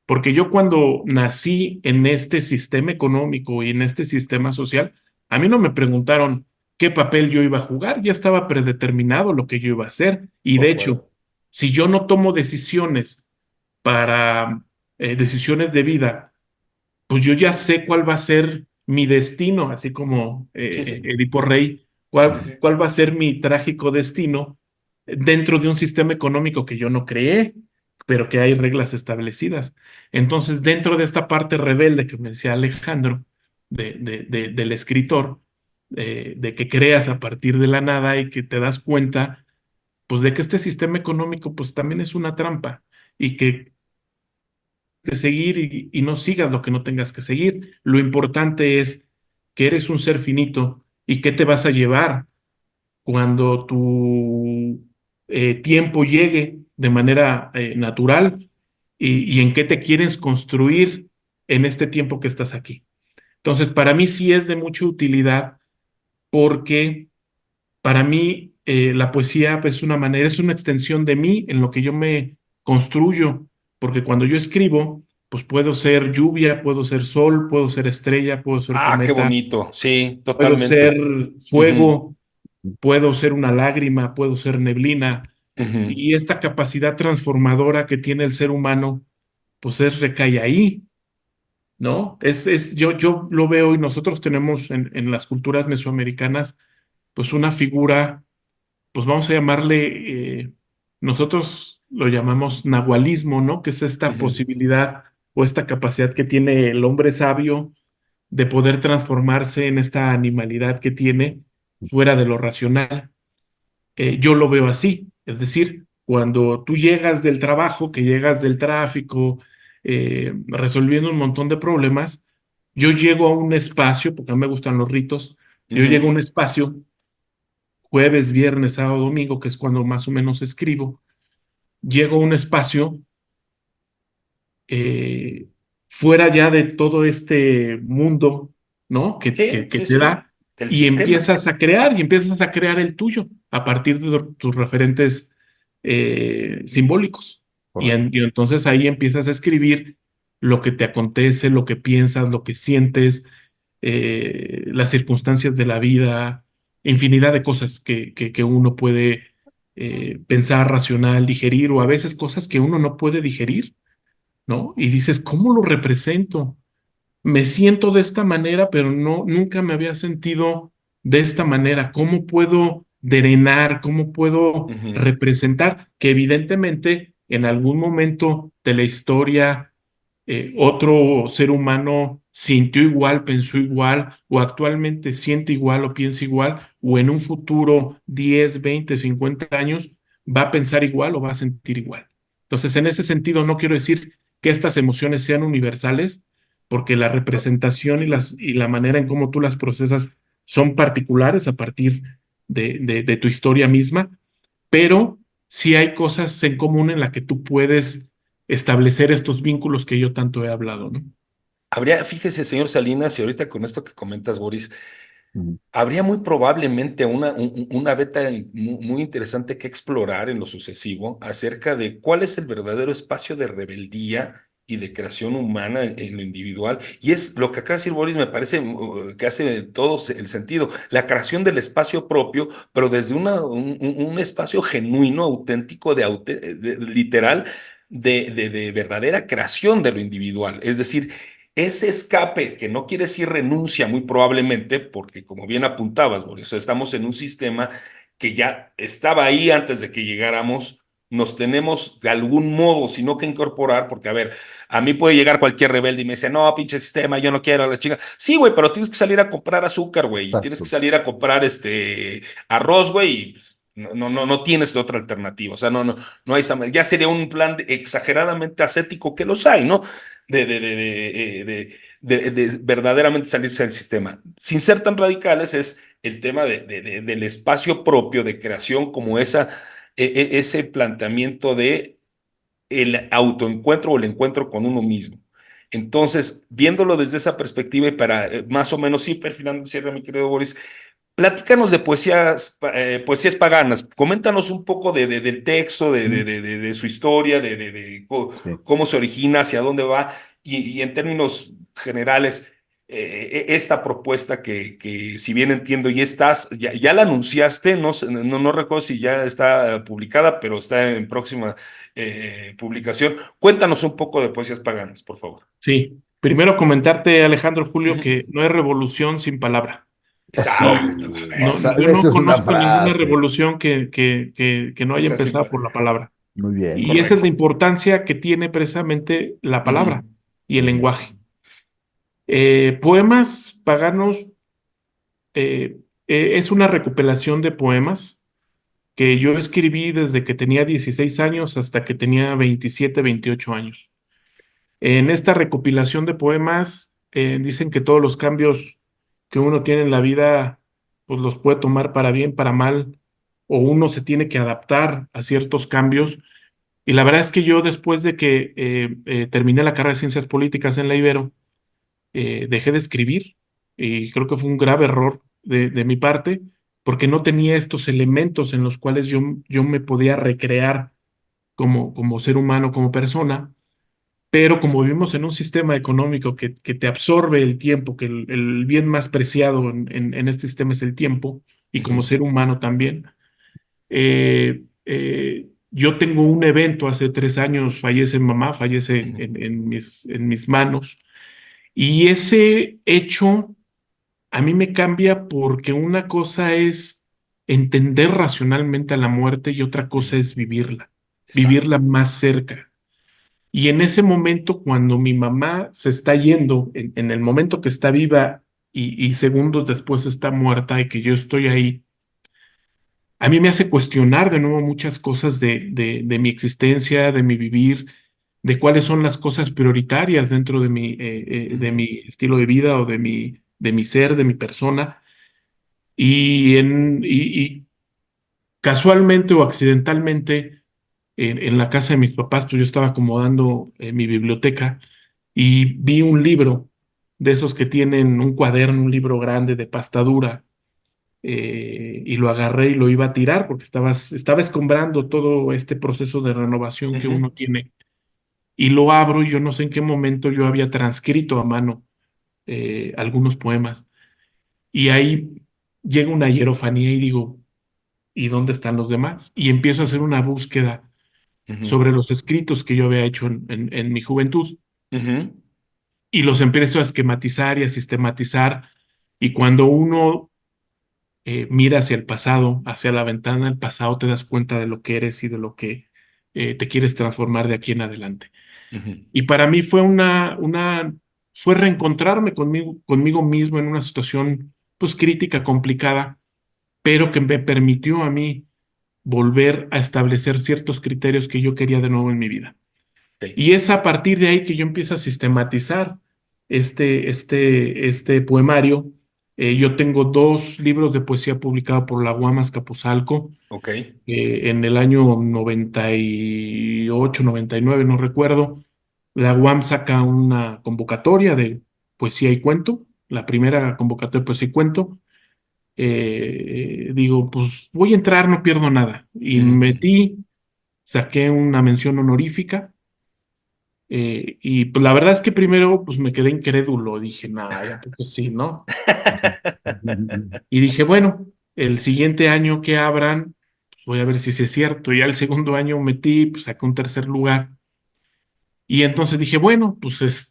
Porque yo cuando nací en este sistema económico y en este sistema social, a mí no me preguntaron qué papel yo iba a jugar, ya estaba predeterminado lo que yo iba a hacer. Y
Por
de
acuerdo.
hecho, si yo no tomo decisiones para decisiones de vida, pues yo ya sé cuál va a ser mi destino, así como
Sí, sí.
Edipo Rey,
Sí, sí.
cuál va a ser mi trágico destino dentro de un sistema económico que yo no creé, pero que hay reglas establecidas. Entonces, dentro de esta parte rebelde que me decía Alejandro, del escritor, de que creas a partir de la nada y que te das cuenta, pues de que este sistema económico, pues también es una trampa y que de seguir y no sigas lo que no tengas que seguir. Lo importante es que eres un ser finito y qué te vas a llevar cuando tu tiempo llegue de manera natural y en qué te quieres construir en este tiempo que estás aquí. Entonces, para mí sí es de mucha utilidad porque para mí la poesía pues, es una manera, es una extensión de mí en lo que yo me construyo, porque cuando yo escribo, pues puedo ser lluvia, puedo ser sol, puedo ser estrella, puedo ser
Ah, qué
cometa,
bonito. Sí,
puedo ser
totalmente. Ujú,
fuego, puedo ser una lágrima, puedo ser neblina,
ujú,
y esta capacidad transformadora que tiene el ser humano, pues recae ahí, ¿no? Yo lo veo y nosotros tenemos en las culturas mesoamericanas, pues una figura, pues vamos a llamarle, nosotros lo llamamos nahualismo, ¿no? Que es esta
ujú,
posibilidad o esta capacidad que tiene el hombre sabio de poder transformarse en esta animalidad que tiene fuera de lo racional. Yo lo veo así, es decir, cuando tú llegas del trabajo, que llegas del tráfico, resolviendo un montón de problemas, yo llego a un espacio, porque a mí me gustan los ritos, yo llego a
ujú.
un espacio jueves, viernes, sábado, domingo, que es cuando más o menos escribo, llego a un espacio eh, fuera ya de todo este mundo, ¿no?
Sí,
Que
sí,
te
sí.
da
Del
y
sistema.
empiezas a crear el tuyo a partir de tus referentes simbólicos.
Correcto.
Y entonces ahí empiezas a escribir lo que te acontece, lo que piensas, lo que sientes, las circunstancias de la vida, infinidad de cosas que uno puede pensar, racional, digerir, o a veces cosas que uno no puede digerir, ¿no? Y dices, ¿cómo lo represento? Me siento de esta manera, pero no, nunca me había sentido de esta manera. ¿Cómo puedo drenar? ¿Cómo puedo
Ujú,
representar? Que evidentemente en algún momento de la historia otro ser humano sintió igual, pensó igual, o actualmente siente igual o piensa igual, o en un futuro 10, 20, 50 años va a pensar igual o va a sentir igual. Entonces, en ese sentido, no quiero decir que estas emociones sean universales, porque la representación y la manera en cómo tú las procesas son particulares a partir de tu historia misma, pero sí hay cosas en común en las que tú puedes establecer estos vínculos que yo tanto he hablado, ¿no?
Habría, fíjese, señor Salinas, y ahorita con esto que comentas, Boris,
Ujú.
habría muy probablemente una beta muy interesante que explorar en lo sucesivo acerca de cuál es el verdadero espacio de rebeldía y de creación humana en lo individual. Y es lo que acaba de decir Boris, me parece que hace todo el sentido. La creación del espacio propio, pero desde un espacio genuino, auténtico, literal, de verdadera creación de lo individual. Es decir, ese escape, que no quiere decir renuncia muy probablemente, porque como bien apuntabas, Boris, o sea, estamos en un sistema que ya estaba ahí antes de que llegáramos, nos tenemos de algún modo, sino que incorporar, porque a ver, a mí puede llegar cualquier rebelde y me dice, no, pinche sistema, yo no quiero la chinga. Sí, güey, pero tienes que salir a comprar azúcar, güey, y tienes que
Exacto.
salir a comprar arroz, güey, y pues, no tienes otra alternativa. O sea, no hay, ya sería un plan exageradamente ascético que los hay, ¿no? De verdaderamente salirse del sistema. Sin ser tan radicales, es el tema del espacio propio de creación, como ese planteamiento de el autoencuentro o el encuentro con uno mismo. Entonces, viéndolo desde esa perspectiva y para más o menos ir perfilando cierre, mi querido Boris, platícanos de poesías paganas. Coméntanos un poco del texto,
Mm.
de su historia,
Sí.
cómo se origina, hacia dónde va, y en términos generales, esta propuesta que si bien entiendo, ya la anunciaste, no recuerdo si ya está publicada, pero está en próxima publicación. Cuéntanos un poco de poesías paganas, por favor.
Sí. Primero comentarte, Alejandro Julio,
Ujú.
que no hay revolución sin palabra.
Eso,
Exacto.
Yo
eso
no
es una
conozco ninguna
frase.
revolución que no haya
Esa
empezado por la palabra.
Muy bien.
Y esa es la
correcto.
importancia que tiene precisamente la palabra
Ujú,
y el
Ujú.
lenguaje. Poemas paganos es una recopilación de poemas que yo escribí desde que tenía 16 años hasta que tenía 27, 28 años. En esta recopilación de poemas dicen que todos los cambios que uno tiene en la vida, pues los puede tomar para bien, para mal, o uno se tiene que adaptar a ciertos cambios. Y la verdad es que yo después de que terminé la carrera de Ciencias Políticas en la Ibero, dejé de escribir y creo que fue un grave error de mi parte porque no tenía estos elementos en los cuales yo me podía recrear como ser humano, como persona, pero como vivimos en un sistema económico que te absorbe el tiempo, que el bien más preciado en este sistema es el tiempo, y como
Ujú,
ser humano también, yo tengo un evento hace 3 años, fallece mamá, fallece
ujú,
en mis manos, y ese hecho a mí me cambia porque una cosa es entender racionalmente a la muerte y otra cosa
ujú.
es
Exacto.
vivirla más cerca. Y en ese momento, cuando mi mamá se está yendo, en el momento que está viva y segundos después está muerta y que yo estoy ahí, a mí me hace cuestionar de nuevo muchas cosas de mi existencia, de mi vivir, de cuáles son las cosas prioritarias dentro de
Ujú,
mi estilo de vida o de mi ser, de mi persona. Y casualmente o accidentalmente, en la casa de mis papás, pues yo estaba acomodando mi biblioteca y vi un libro de esos que tienen un cuaderno, un libro grande de pasta dura, y lo agarré y lo iba a tirar porque estaba escombrando todo este proceso de renovación que
ujú.
uno tiene. Y lo abro y yo no sé en qué momento yo había transcrito a mano algunos poemas. Y ahí llega una hierofanía y digo, ¿y dónde están los demás? Y empiezo a hacer una búsqueda
Ujú,
sobre los escritos que yo había hecho en mi juventud
ujú,
y los empiezo a esquematizar y a sistematizar. Y cuando uno mira hacia el pasado, hacia la ventana del pasado, te das cuenta de lo que eres y de lo que te quieres transformar de aquí en adelante.
ujú.
Y para mí fue reencontrarme conmigo mismo en una situación pues crítica, complicada, pero que me permitió a mí volver a establecer ciertos criterios que yo quería de nuevo en mi vida.
Ok,
Y es a partir de ahí que yo empiezo a sistematizar este poemario. Yo tengo 2 libros de poesía publicados por la Guamas Capuzalco
ok.
en el año 98, 99, no recuerdo. La UAM saca una convocatoria de poesía y cuento, la primera convocatoria de poesía y cuento. Digo, pues voy a entrar, no pierdo nada. Y
Ujú, ujú.
metí, saqué una mención honorífica. Y pues la verdad es que primero pues me quedé incrédulo, dije, nah, ya porque sí, ¿no? Y dije, bueno, el siguiente año que abran, pues voy a ver si sí es cierto. Y al segundo año metí, pues saqué un tercer lugar. Y entonces dije, bueno, pues pues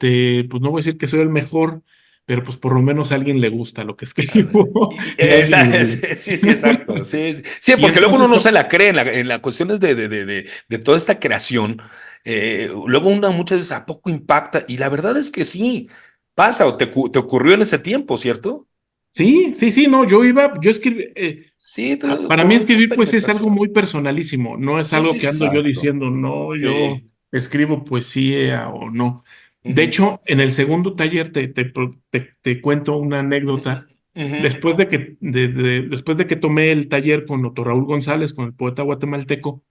no voy a decir que soy el mejor, pero pues por lo menos a alguien le gusta lo que
Ándale.
escribo y a alguien le gusta.
Sí, sí, exacto. Sí, sí. Sí,
Y
porque luego uno
entonces,
no se la cree en las cuestiones de toda esta creación. Luego uno muchas veces a poco impacta y la verdad es que sí, pasa o te ocurrió en ese tiempo, ¿cierto?
sí, sí, sí, no, yo escribí,
Sí,
para
por
mí
una
escribir pues es algo
experimentación.
muy personalísimo, no es
Sí,
algo
sí,
que
sí,
ando yo
sí.
Exacto.
diciendo, no, yo
Sí.
escribo poesía o no. De
Ujú,
hecho, en el segundo taller te cuento una
ujú,
anécdota.
ujú.
Después de que tomé el taller con Otto Raúl González, con el poeta guatemalteco,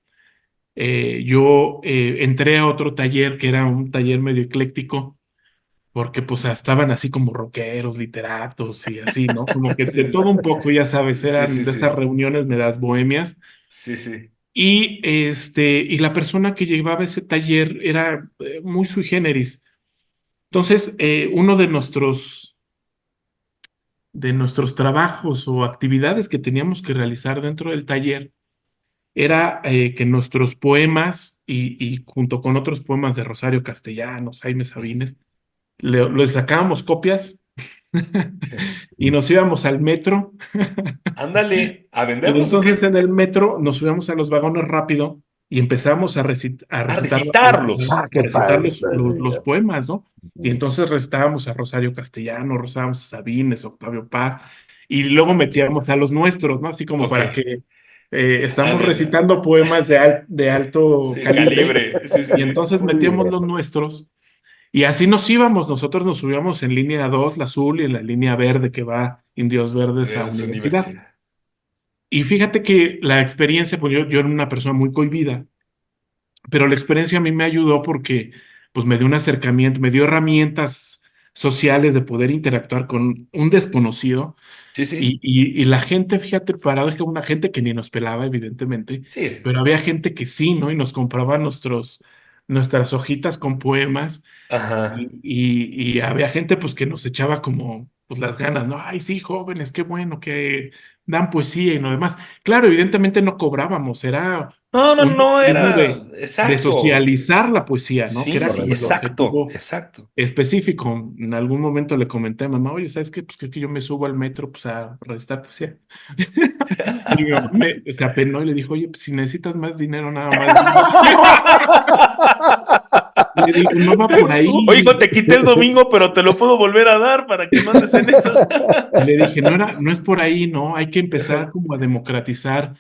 yo entré a otro taller que era un taller medio ecléctico porque pues estaban así como rockeros, literatos y así, ¿no? Como que
Sí,
de
sí,
todo un poco, ya sabes,
sí,
eran
sí,
de esas
sí,
reuniones medias bohemias.
sí, sí.
Y la persona que llevaba ese taller era muy sui generis. Entonces, uno de nuestros trabajos o actividades que teníamos que realizar dentro del taller era que nuestros poemas y junto con otros poemas de Rosario Castellanos, Jaime Sabines, les sacábamos copias y nos íbamos al metro.
Ándale, a
Y
venderlos o
entonces
qué?
en el metro nos subíamos a los vagones rápido y empezamos a
A
recitar,
recitarlos.
Qué padre
los
historia.
poemas, ¿no? Y entonces recitábamos a Rosario Castellano, recitábamos a Sabines, Octavio Paz, y luego metíamos a los nuestros, ¿no? Así como
Ok.
para que estamos
Ándale.
recitando poemas de alto
Sí,
calibre,
calibre. Sí, sí,
y
sí.
entonces
Muy
metíamos
bien.
los nuestros. Y así nos íbamos, nosotros nos subíamos en línea 2 la azul, y en la línea verde que va Indios
A
Verdes a
ver, su
universidad.
universidad.
Y fíjate que la experiencia, pues yo era una persona muy cohibida, pero la experiencia a mí me ayudó porque pues me dio un acercamiento, me dio herramientas sociales de poder interactuar con un desconocido
Sí, sí,
y la gente, fíjate, paradójico, una gente que ni nos pelaba, evidentemente,
sí.
pero había gente que sí, ¿no? Y nos compraba nuestras hojitas con poemas
Ajá.
y había gente pues que nos echaba como pues las ganas, ¿no? Ay, sí, jóvenes, qué bueno que dan poesía y lo demás. Claro, evidentemente no cobrábamos, era
No, no,
un
no,
mecanismo
era
de
exacto.
socializar la poesía, ¿no? Que
Sí,
era
sí,
como el
Correcto.
exacto,
objetivo
exacto.
específico. En algún momento le comenté a mamá, oye, ¿sabes qué? Pues creo que yo me subo al metro pues a recitar poesía. Y mi mamá se apenó y le dijo, oye, pues si necesitas más dinero, nada más dime. Le digo, no va por
Oye, hijo,
ahí.
te quité el domingo, pero te lo puedo volver a dar para que no andes en esas.
Y le dije, no es por ahí, ¿no? Hay que empezar como a democratizar,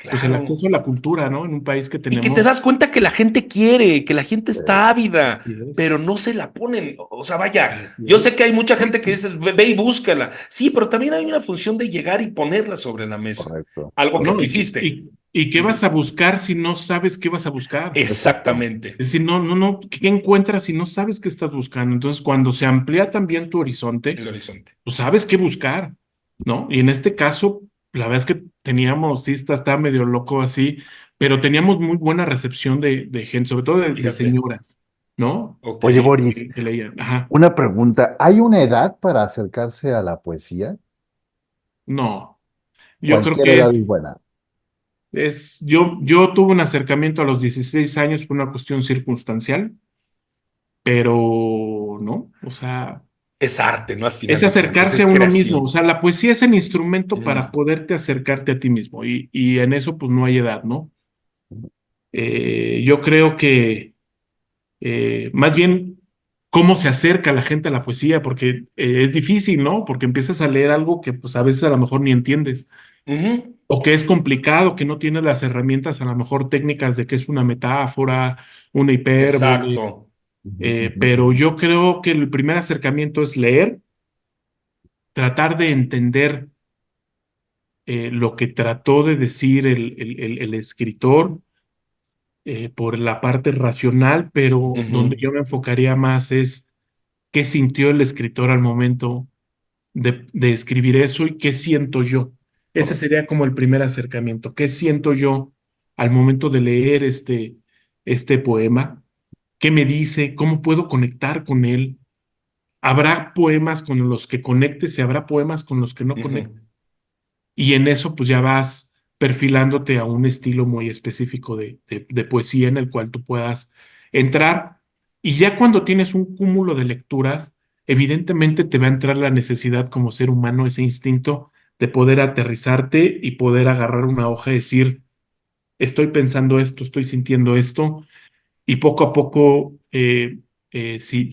pues el
Claro.
acceso a la cultura, ¿no? En un país que
Y que te
tenemos.
das cuenta que la gente quiere, que la gente está ávida,
Así es,
pero no se la ponen. O sea, vaya,
así
yo
es.
sé que hay mucha gente que dice, ve, ve y búscala. Sí, pero también hay una función de llegar y ponerla sobre la mesa.
Correcto.
Algo que
No,
tú hiciste.
y qué vas
Ujú.
a buscar si no sabes qué vas a buscar?
Exacto.
Exactamente.
Es decir, no, ¿qué encuentras si no sabes qué estás buscando? Entonces, cuando se amplía también tu horizonte,
El horizonte.
pues sabes qué buscar, ¿no? Y en este caso, la verdad es que teníamos, sí, está medio loco así, pero teníamos muy buena recepción de gente, sobre todo de
Fíjate.
señoras, ¿no?
Ok.
Oye, Boris,
Que leían. Ajá.
una pregunta. ¿Hay una edad para acercarse a la poesía?
No, yo creo
Cualquier
que
edad es buena.
yo tuve un acercamiento a los 16 años por una cuestión circunstancial, pero no, o sea,
Es arte, ¿no? Al final
es
de cuentas,
acercarse
es
a uno mismo, o
creación.
sea, la poesía es el instrumento para
Ujú.
poderte acercarte a ti mismo y en eso pues no hay edad, ¿no? Yo creo que más bien cómo se acerca la gente a la poesía, porque es difícil, ¿no? Porque empiezas a leer algo que pues a veces a lo mejor ni entiendes,
Ujú.
o que es complicado, que no tienes las herramientas a lo mejor técnicas de qué es una metáfora, una hipérbole,
Exacto.
Ujú, ujú,
pero
ujú.
yo creo que el primer acercamiento es leer, tratar de entender lo que trató de decir el escritor por la parte racional, pero donde
Ujú.
yo me enfocaría más es qué sintió el escritor al momento de escribir eso y qué siento yo. Ese
Correcto.
sería como el primer acercamiento. ¿Qué siento yo al momento de leer este poema? ¿Qué me dice? ¿Cómo puedo conectar con él? Habrá poemas con los que conectes y habrá poemas con los que no
Ujú.
conectes. Y en eso pues ya vas perfilándote a un estilo muy específico de poesía en el cual tú puedas entrar. Y ya cuando tienes un cúmulo de lecturas, evidentemente te va a entrar la necesidad como ser humano, ese instinto de poder aterrizarte y poder agarrar una hoja y decir, estoy pensando esto, estoy sintiendo esto, y poco a poco, si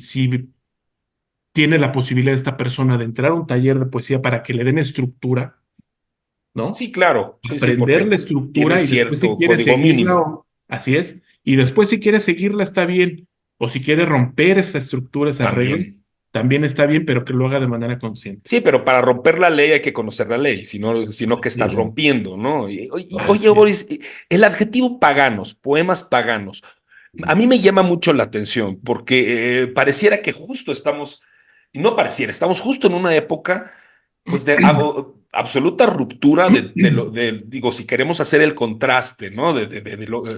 tiene la posibilidad esta persona de entrar a un taller de poesía para que le den estructura, ¿no?
Sí, claro. Sí, sí,
Aprender la
porque tiene
estructura y después si
cierto
quiere
código
seguirla,
mínimo.
así es, y después si quiere seguirla está bien, o si quiere romper esa estructura, esas reglas,
También.
también está bien, pero que lo haga de manera consciente.
Sí, pero para romper la ley hay que conocer la ley, sino que
Así
estás
es,
rompiendo, ¿no? Oye,
así es.
Boris, el adjetivo paganos, poemas paganos, a mí me llama mucho la atención porque pareciera que justo estamos, y no pareciera, estamos justo en una época, pues, de absoluta ruptura digo, si queremos hacer el contraste, ¿no?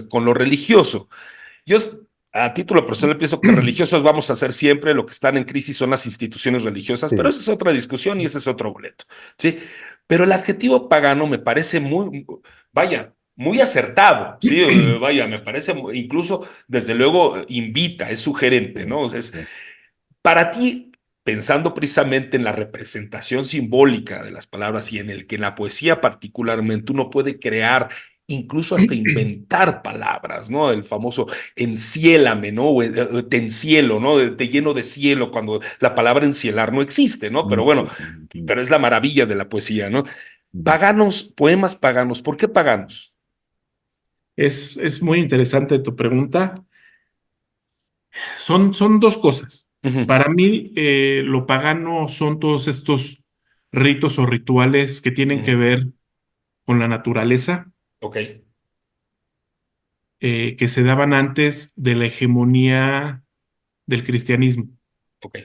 Con lo religioso. Yo, a título personal, pienso que religiosos vamos a ser siempre, lo que están en crisis son las instituciones religiosas, pero
Sí.
esa es otra discusión y ese es otro boleto, ¿sí? Pero el adjetivo pagano me parece vaya, muy acertado, ¿sí? Vaya, me parece, incluso, desde luego, invita, es
Sí,
sugerente, ¿no? O sea,
sí.
para ti, pensando precisamente en la representación simbólica de las palabras y en el que en la poesía particularmente uno puede crear, incluso hasta inventar palabras, ¿no? El famoso enciélame, ¿no? O te encielo, ¿no? Te lleno de cielo, cuando la palabra encielar no existe, ¿no? Pero bueno,
Ujú, ujú,
pero es la maravilla de la poesía, ¿no?
ujú.
Paganos, poemas paganos, ¿por qué paganos?
Es muy interesante tu pregunta. Son dos cosas.
Ujú.
Para mí, lo pagano son todos estos ritos o rituales que tienen que
Ujú.
ver con la naturaleza
Ok,
que se daban antes de la hegemonía del cristianismo.
ok.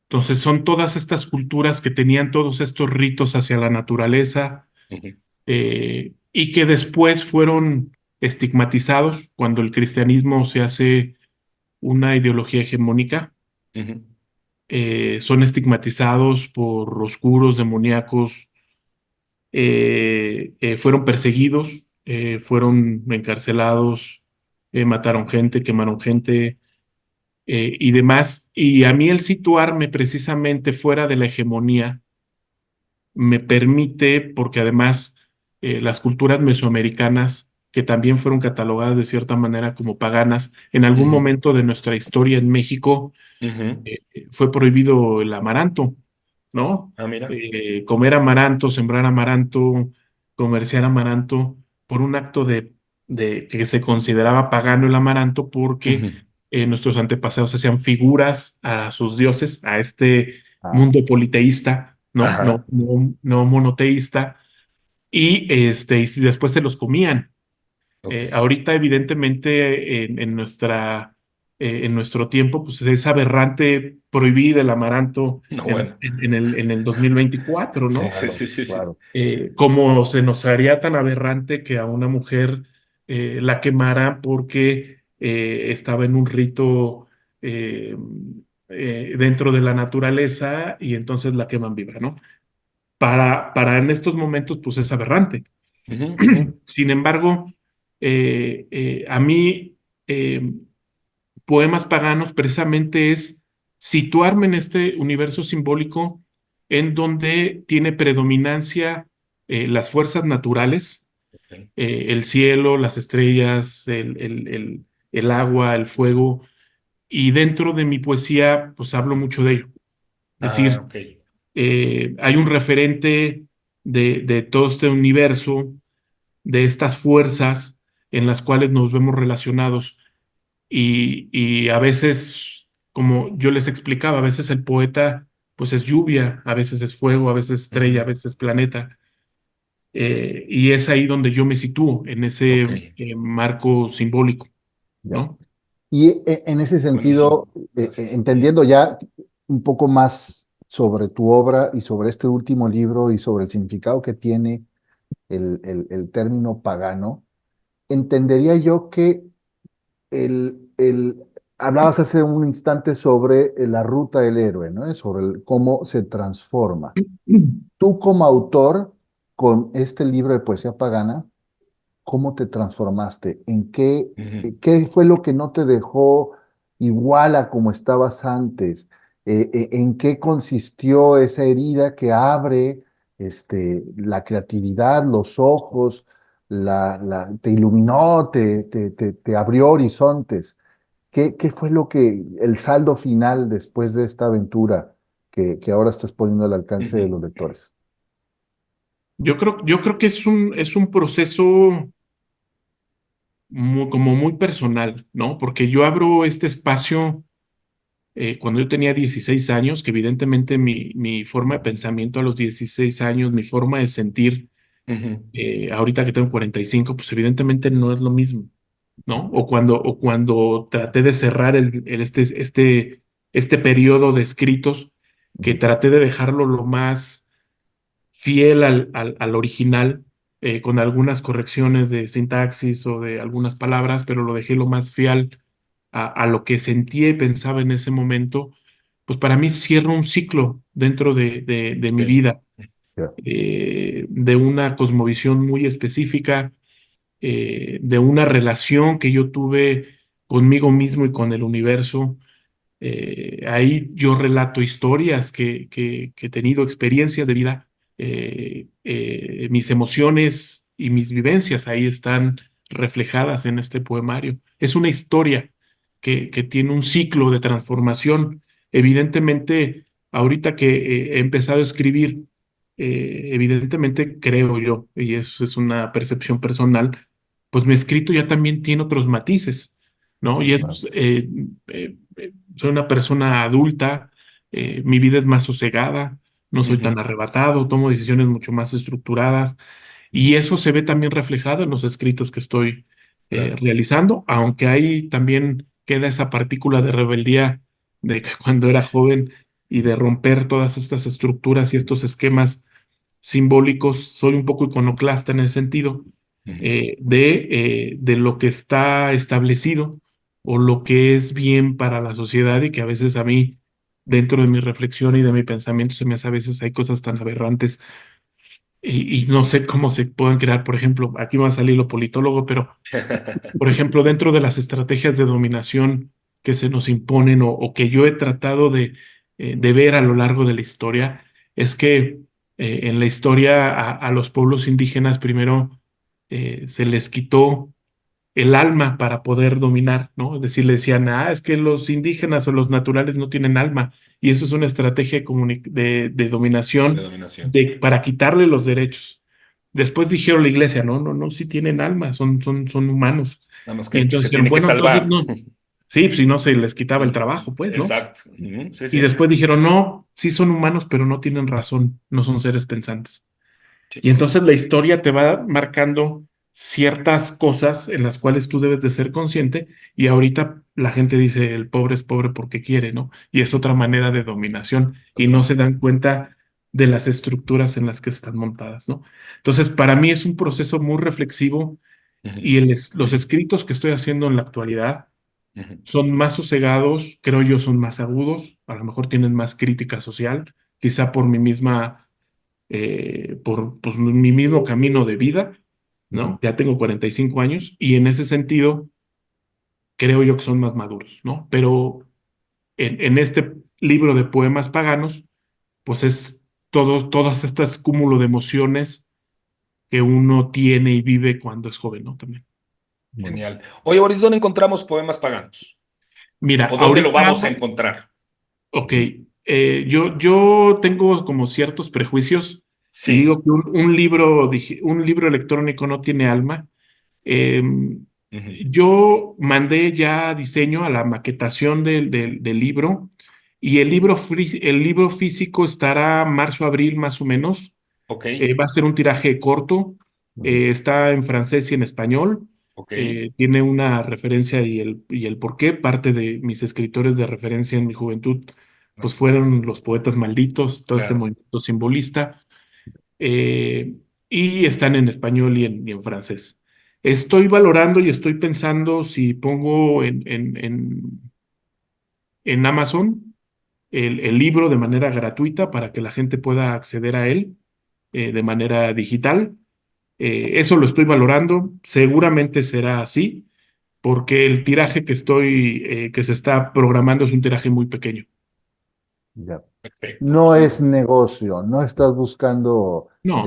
Entonces son todas estas culturas que tenían todos estos ritos hacia la naturaleza
Ujú,
y que después fueron estigmatizados cuando el cristianismo se hace una ideología hegemónica.
ujú,
Son estigmatizados por oscuros, demoníacos, fueron perseguidos, fueron encarcelados, mataron gente, quemaron gente y demás. Y a mí el situarme precisamente fuera de la hegemonía me permite, porque además las culturas mesoamericanas, que también fueron catalogadas de cierta manera como paganas, en algún
ujú,
momento de nuestra historia en México
ujú.
fue prohibido el amaranto, ¿no?
Ah, mira.
Comer amaranto, sembrar amaranto, comerciar amaranto, por un acto de que se consideraba pagano el amaranto porque
Ujú.
nuestros antepasados hacían figuras a sus dioses, a este
Ah,
mundo politeísta, ¿no? No,
Ajá.
no, no monoteísta, y después se los comían.
Ok.
Ahorita, evidentemente, en nuestro tiempo, pues es aberrante prohibir el amaranto
No,
en,
bueno.
en- en el 2024,
Sí,
¿no?
sí,
claro,
sí, sí, sí.
claro.
Como se nos haría tan aberrante que a una mujer la quemara porque estaba en un rito eh, dentro de la naturaleza y entonces la queman viva, ¿no? Para en estos momentos, pues es aberrante.
Ujú, ujú.
Sin embargo, a mí, poemas paganos precisamente es situarme en este universo simbólico en donde tiene predominancia las fuerzas naturales,
Ok.
el cielo, las estrellas, el agua, el fuego, y dentro de mi poesía, pues hablo mucho de ello. Es
Ah,
decir,
ok.
hay un referente de todo este universo de estas fuerzas en las cuales nos vemos relacionados. Y a veces, como yo les explicaba, a veces el poeta pues es lluvia, a veces es fuego, a veces estrella, a
Ujú.
veces es planeta. Y es ahí donde yo me sitúo, en ese
Ok.
marco simbólico,
Ya.
¿no?
Y en ese sentido,
Buenísimo. Gracias.
entendiendo ya un poco más sobre tu obra y sobre este último libro y sobre el significado que tiene el término pagano, entendería yo que hablabas hace un instante sobre la ruta del héroe, ¿no? Sobre cómo se transforma. Tú como autor, con este libro de poesía pagana, ¿cómo te transformaste?
Ujú.
¿Qué fue lo que no te dejó igual a como estabas antes? ¿En qué consistió esa herida que abre la creatividad, los ojos, te iluminó, te abrió horizontes? ¿Qué fue el saldo final después de esta aventura que ahora estás poniendo al alcance de
Ujú.
los lectores?
Yo creo que es un proceso como muy personal, ¿no? Porque yo abro este espacio cuando yo tenía 16 años, que evidentemente mi forma de pensamiento a los 16 años, mi forma de sentir,
Ujú.
ahorita que tengo 45, pues evidentemente no es lo mismo, ¿no? O cuando traté de cerrar este periodo de escritos, que
Ujú.
traté de dejarlo lo más fiel al original, con algunas correcciones de sintaxis o de algunas palabras, pero lo dejé lo más fiel a lo que sentía y pensaba en ese momento, pues para mí cierra un ciclo dentro de mi
Ok.
vida,
Ya.
de una cosmovisión muy específica, de una relación que yo tuve conmigo mismo y con el universo. Ahí yo relato historias que he tenido, experiencias de vida, mis emociones y mis vivencias ahí están reflejadas en este poemario. Es una historia que tiene un ciclo de transformación. Evidentemente, ahorita que he empezado a escribir, evidentemente creo yo, y eso es una percepción personal, pues mi escrito ya también tiene otros matices, ¿no? Y
Claro.
es, soy una persona adulta, mi vida es más sosegada, no soy
Ujú.
tan arrebatado, tomo decisiones mucho más estructuradas Y eso se ve también reflejado en los escritos que estoy
Claro.
realizando, aunque ahí también queda esa partícula de rebeldía de que cuando era joven y de romper todas estas estructuras y estos esquemas simbólicos, soy un poco iconoclasta en ese sentido,
Ujú.
de lo que está establecido o lo que es bien para la sociedad y que a veces a mí, dentro de mi reflexión y de mi pensamiento, se me hace a veces hay cosas tan aberrantes y no sé cómo se pueden crear. Por ejemplo, aquí va a salir lo politólogo, pero por ejemplo, dentro de las estrategias de dominación que se nos imponen o que yo he tratado de ver a lo largo de la historia, es que en la historia a los pueblos indígenas primero se les quitó el alma para poder dominar, ¿no? Es decir, le decían, es que los indígenas o los naturales no tienen alma, y eso es una estrategia de
De
dominación
dominación.
para quitarle los derechos. Después dijeron la iglesia, no, no, no, sí tienen alma, son humanos.
Nada más
Y
que
entonces
se
dijeron,
tiene que
bueno, entonces
salvar.
no. Sí, pues si no se les quitaba el trabajo, pues, ¿no?
Exacto. Ujú. Sí,
Y
sí.
después dijeron, no, sí son humanos, pero no tienen razón, no son seres pensantes.
Sí.
Y entonces la historia te va marcando ciertas cosas en las cuales tú debes de ser consciente y ahorita la gente dice el pobre es pobre porque quiere, ¿no? Y es otra manera de dominación y no se
Totalmente.
dan cuenta de las estructuras en las que están montadas, ¿no? Entonces, para mí es un proceso muy reflexivo
Ujú.
y los escritos que estoy haciendo en la actualidad
Ujú.
son más sosegados, creo yo son más agudos, a lo mejor tienen más crítica social, quizá por mi misma por pues, mi mismo camino de vida,
Ujú.
¿no? Ya tengo 45 años y en ese sentido creo yo que son más maduros, ¿no? Pero en este libro de poemas paganos, pues es todas estas cúmulo de emociones que uno tiene y vive cuando es joven, ¿no? También.
Bueno,
Genial. Oye, Boris, ¿dónde encontramos poemas paganos?
Mira,
¿O dónde lo
ahorita,
vamos a encontrar?
ok, yo tengo como ciertos prejuicios y
Sí.
digo que un libro electrónico no tiene alma.
Ujú.
Yo mandé ya diseño a la maquetación del libro y el libro físico estará marzo-abril más o menos.
Ok,
Va a ser un tiraje corto,
ujú.
está en francés y en español.
ok.
Tiene una referencia y el por qué. Parte de mis escritores de referencia en mi juventud, pues
Franceses.
fueron los poetas malditos, todo este
Claro.
movimiento simbolista eh, y están en español y en francés. Estoy valorando y estoy pensando si pongo en Amazon el libro de manera gratuita para que la gente pueda acceder a él de manera digital. Eso lo estoy valorando. Seguramente será así, porque el tiraje que se está programando es un tiraje muy pequeño.
Ya.
Perfecto.
No es negocio, no estás buscando,
No,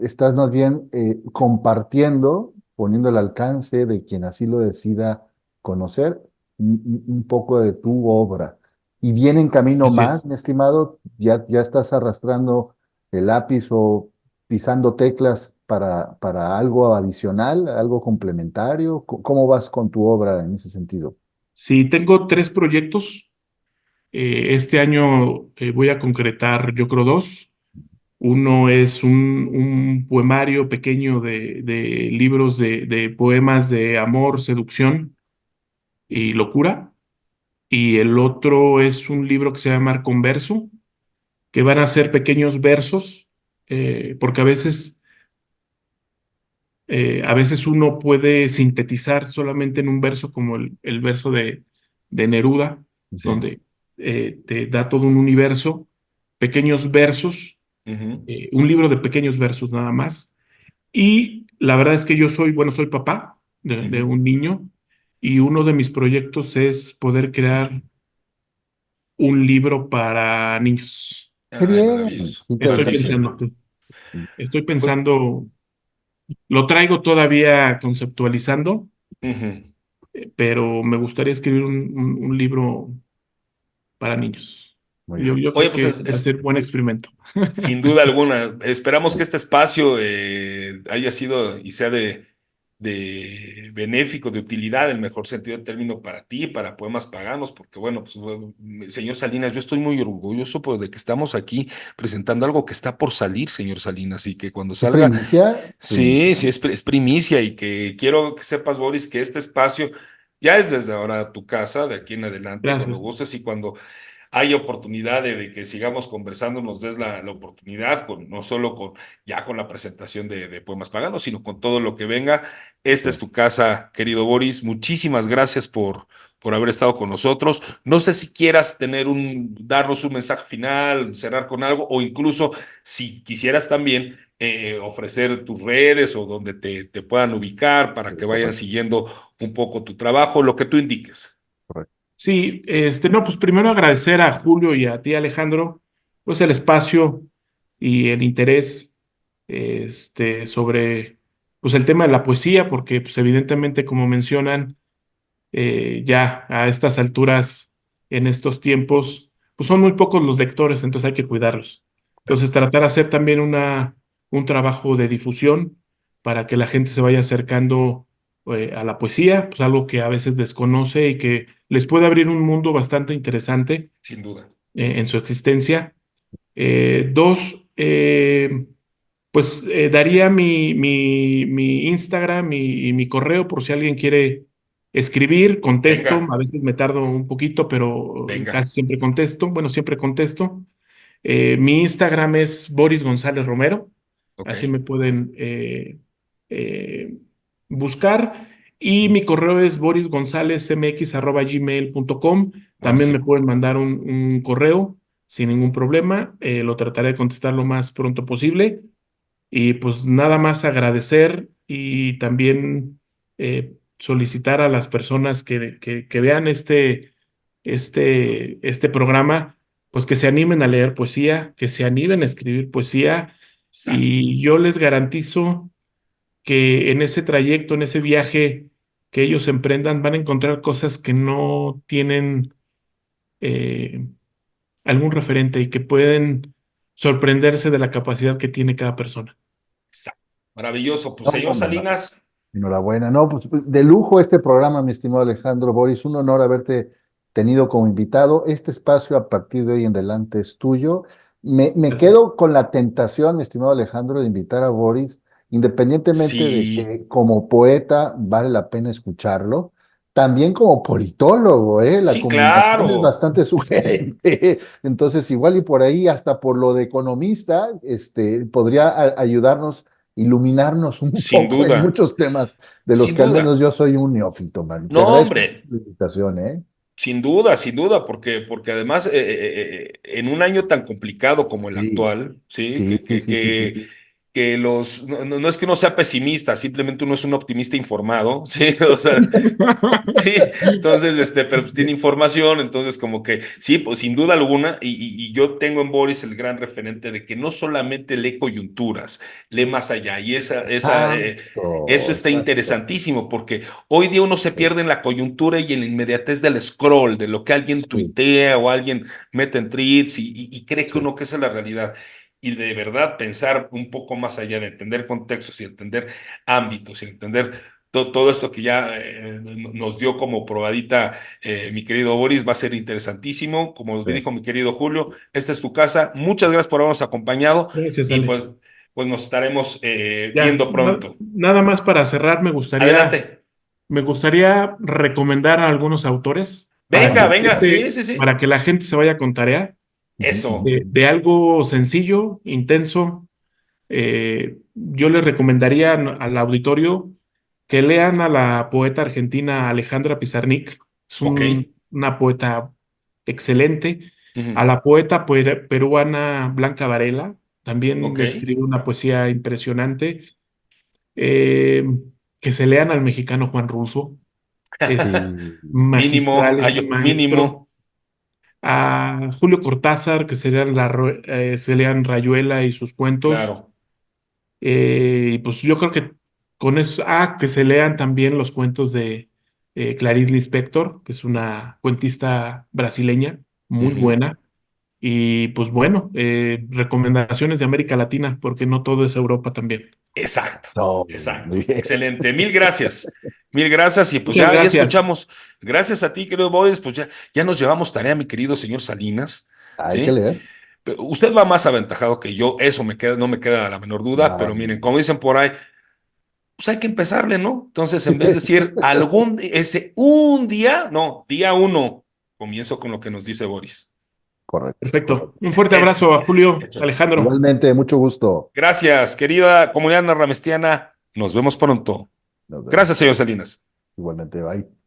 estás más bien compartiendo, poniendo al alcance de quien así lo decida conocer un poco de tu obra. Y viene en camino
así
más,
es.
mi estimado, ya estás arrastrando el lápiz o pisando teclas para algo adicional, algo complementario. ¿Cómo vas con tu obra en ese sentido?
Sí, tengo tres proyectos. Este año voy a concretar, yo creo, dos. Uno es un poemario pequeño de libros de poemas de amor, seducción y locura. Y el otro es un libro que se llama Converso, que van a ser pequeños versos, porque a veces uno puede sintetizar solamente en un verso, como el verso de Neruda,
Sí.
donde te da todo un universo, pequeños versos,
Ujú.
un libro de pequeños versos nada más. Y la verdad es que soy papá de
Ujú.
un niño y uno de mis proyectos es poder crear un libro para niños.
Qué
Ay,
bien,
maravilloso.
qué
Estoy
Padrísimo.
interesante.
pensando, estoy
Pues,
pensando, lo traigo todavía conceptualizando,
ujú.
pero me gustaría escribir un libro para niños.
Muy bien.
Yo
Oye,
creo
pues
que va a ser buen experimento.
sin duda alguna, esperamos que este espacio haya sido y sea benéfico, de utilidad, el mejor sentido del término para ti, para Poemas Paganos, porque bueno, pues bueno, señor Salinas, yo estoy muy orgulloso pues, de que estamos aquí presentando algo que está por salir, señor Salinas, y que cuando
¿Es
salga,
primicia?
sí,
Primicia.
sí, es primicia, y que quiero que sepas, Boris, que este espacio ya es desde ahora tu casa, de aquí en adelante, cuando
Gracias.
gustes y cuando hay oportunidad de que sigamos conversando, nos des la oportunidad, no solo ya con la presentación de Poemas Paganos, sino con todo lo que venga. Esta es
Sí.
tu casa, querido Boris. Muchísimas gracias por haber estado con nosotros. No sé si quieras darnos un mensaje final, cerrar con algo, o incluso si quisieras también ofrecer tus redes o donde te puedan ubicar para que vayan
Correcto,
siguiendo un poco tu trabajo, lo que tú indiques.
correcto.
Sí, no, pues primero agradecer a Julio y a ti, Alejandro, pues el espacio y el interés, sobre, pues el tema de la poesía, porque pues evidentemente, como mencionan, ya a estas alturas, en estos tiempos, pues son muy pocos los lectores, entonces hay que cuidarlos. Entonces, tratar de hacer también un trabajo de difusión para que la gente se vaya acercando a la poesía, pues algo que a veces desconoce y que les puede abrir un mundo bastante interesante
Sin duda.
en su existencia. Dos, pues daría mi Instagram y mi correo por si alguien quiere escribir, contesto,
Venga,
a veces me tardo un poquito, pero
venga.
casi siempre contesto, bueno, siempre contesto. Mi Instagram es Boris González Romero,
Ok,
así me pueden eh, buscar. Y mi correo es borisgonzalezmx@gmail.com. También me
buenísimo.
pueden mandar un correo sin ningún problema. Lo trataré de contestar lo más pronto posible. Y pues nada más agradecer y también solicitar a las personas que vean este programa, pues que se animen a leer poesía, que se animen a escribir poesía.
Exacto.
Y yo les garantizo que en ese trayecto, en ese viaje que ellos emprendan, van a encontrar cosas que no tienen eh, algún referente y que pueden sorprenderse de la capacidad que tiene cada persona.
Exacto. Maravilloso. Pues,
No,
señor
no,
Salinas,
enhorabuena. No, pues de lujo este programa, mi estimado Alejandro Boris. Un honor haberte tenido como invitado. Este espacio a partir de hoy en adelante es tuyo. Me
Gracias.
quedo con la tentación, mi estimado Alejandro, de invitar a Boris, independientemente de
sí,
que como poeta vale la pena escucharlo, también como politólogo, ¿eh? La
sí,
combinación es
claro,
bastante sugerente. Entonces, igual y por ahí, hasta por lo de economista, podría ayudarnos iluminarnos un
sin
poco en
duda,
muchos temas de los
sin
que al menos
duda.
yo soy un neófito, man. Te
No,
agradezco
hombre,
la invitación, ¿eh?
sin duda, porque además en un año tan complicado como el
Sí,
actual, ¿sí?
sí, sí, sí, sí, sí.
No es que uno sea pesimista, simplemente uno es un optimista informado, ¿sí? O sea, sí, entonces, pero pues tiene información, entonces como que sí, pues sin duda alguna, y yo tengo en Boris el gran referente de que no solamente lee coyunturas, lee más allá, y eso
Exacto,
está
exacto.
interesantísimo, porque hoy día uno se
Sí,
pierde en la coyuntura y en la inmediatez del scroll, de lo que alguien
sí,
tuitea o alguien mete en tweets y cree que
sí,
uno que esa es la realidad. Y de verdad pensar un poco más allá, de entender contextos y entender ámbitos y entender todo esto que ya nos dio como probadita mi querido Boris, va a ser interesantísimo. Como
sí.
dijo mi querido Julio, esta es tu casa. Muchas gracias por habernos acompañado
Gracias,
y
Ale.
pues nos estaremos
Ya,
viendo pronto.
nada más para cerrar,
Adelante.
me gustaría recomendar a algunos autores
Venga, venga. Sí, sí, sí.
para que la gente se vaya con tarea
Ujú,
Eso.
ujú.
de algo sencillo, intenso. Yo les recomendaría al auditorio que lean a la poeta argentina Alejandra Pizarnik. Es
Ok.
una poeta excelente. A
Ujú.
la poeta peruana Blanca Varela. También
Ok.
escribe una poesía impresionante. Eh, que se lean al mexicano Juan Rulfo. Es
Sí,
magistral, es un maestro.
Mínimo.
A Julio Cortázar, que se lean Rayuela y sus cuentos.
Claro.
Y pues yo creo que con eso, que se lean también los cuentos de Clarice Lispector, que es una cuentista brasileña muy
Ujú.
buena. Y pues bueno, recomendaciones de América Latina, porque no todo es Europa también.
Exacto,
No,
exacto.
muy bien.
Excelente. Mil gracias. Mil gracias. Y pues
Muchas
ya
gracias.
escuchamos. Gracias a ti, querido Boris. Pues ya nos llevamos tarea, mi querido señor Salinas.
Hay que
¿Sí?
leer.
Pero usted va más aventajado que yo. Eso no me queda la menor duda.
No,
Pero miren, como dicen por ahí, pues hay que empezarle, ¿no? Entonces, en vez de decir un día, no, día uno, comienzo con lo que nos dice Boris.
correcto,
Perfecto.
correcto.
Un fuerte
Es
abrazo a Julio,
hecho.
Alejandro.
Igualmente, mucho gusto.
Gracias, querida comunidad narramestiana. Nos vemos pronto.
Nos vemos.
Gracias, señor Salinas.
Igualmente, bye.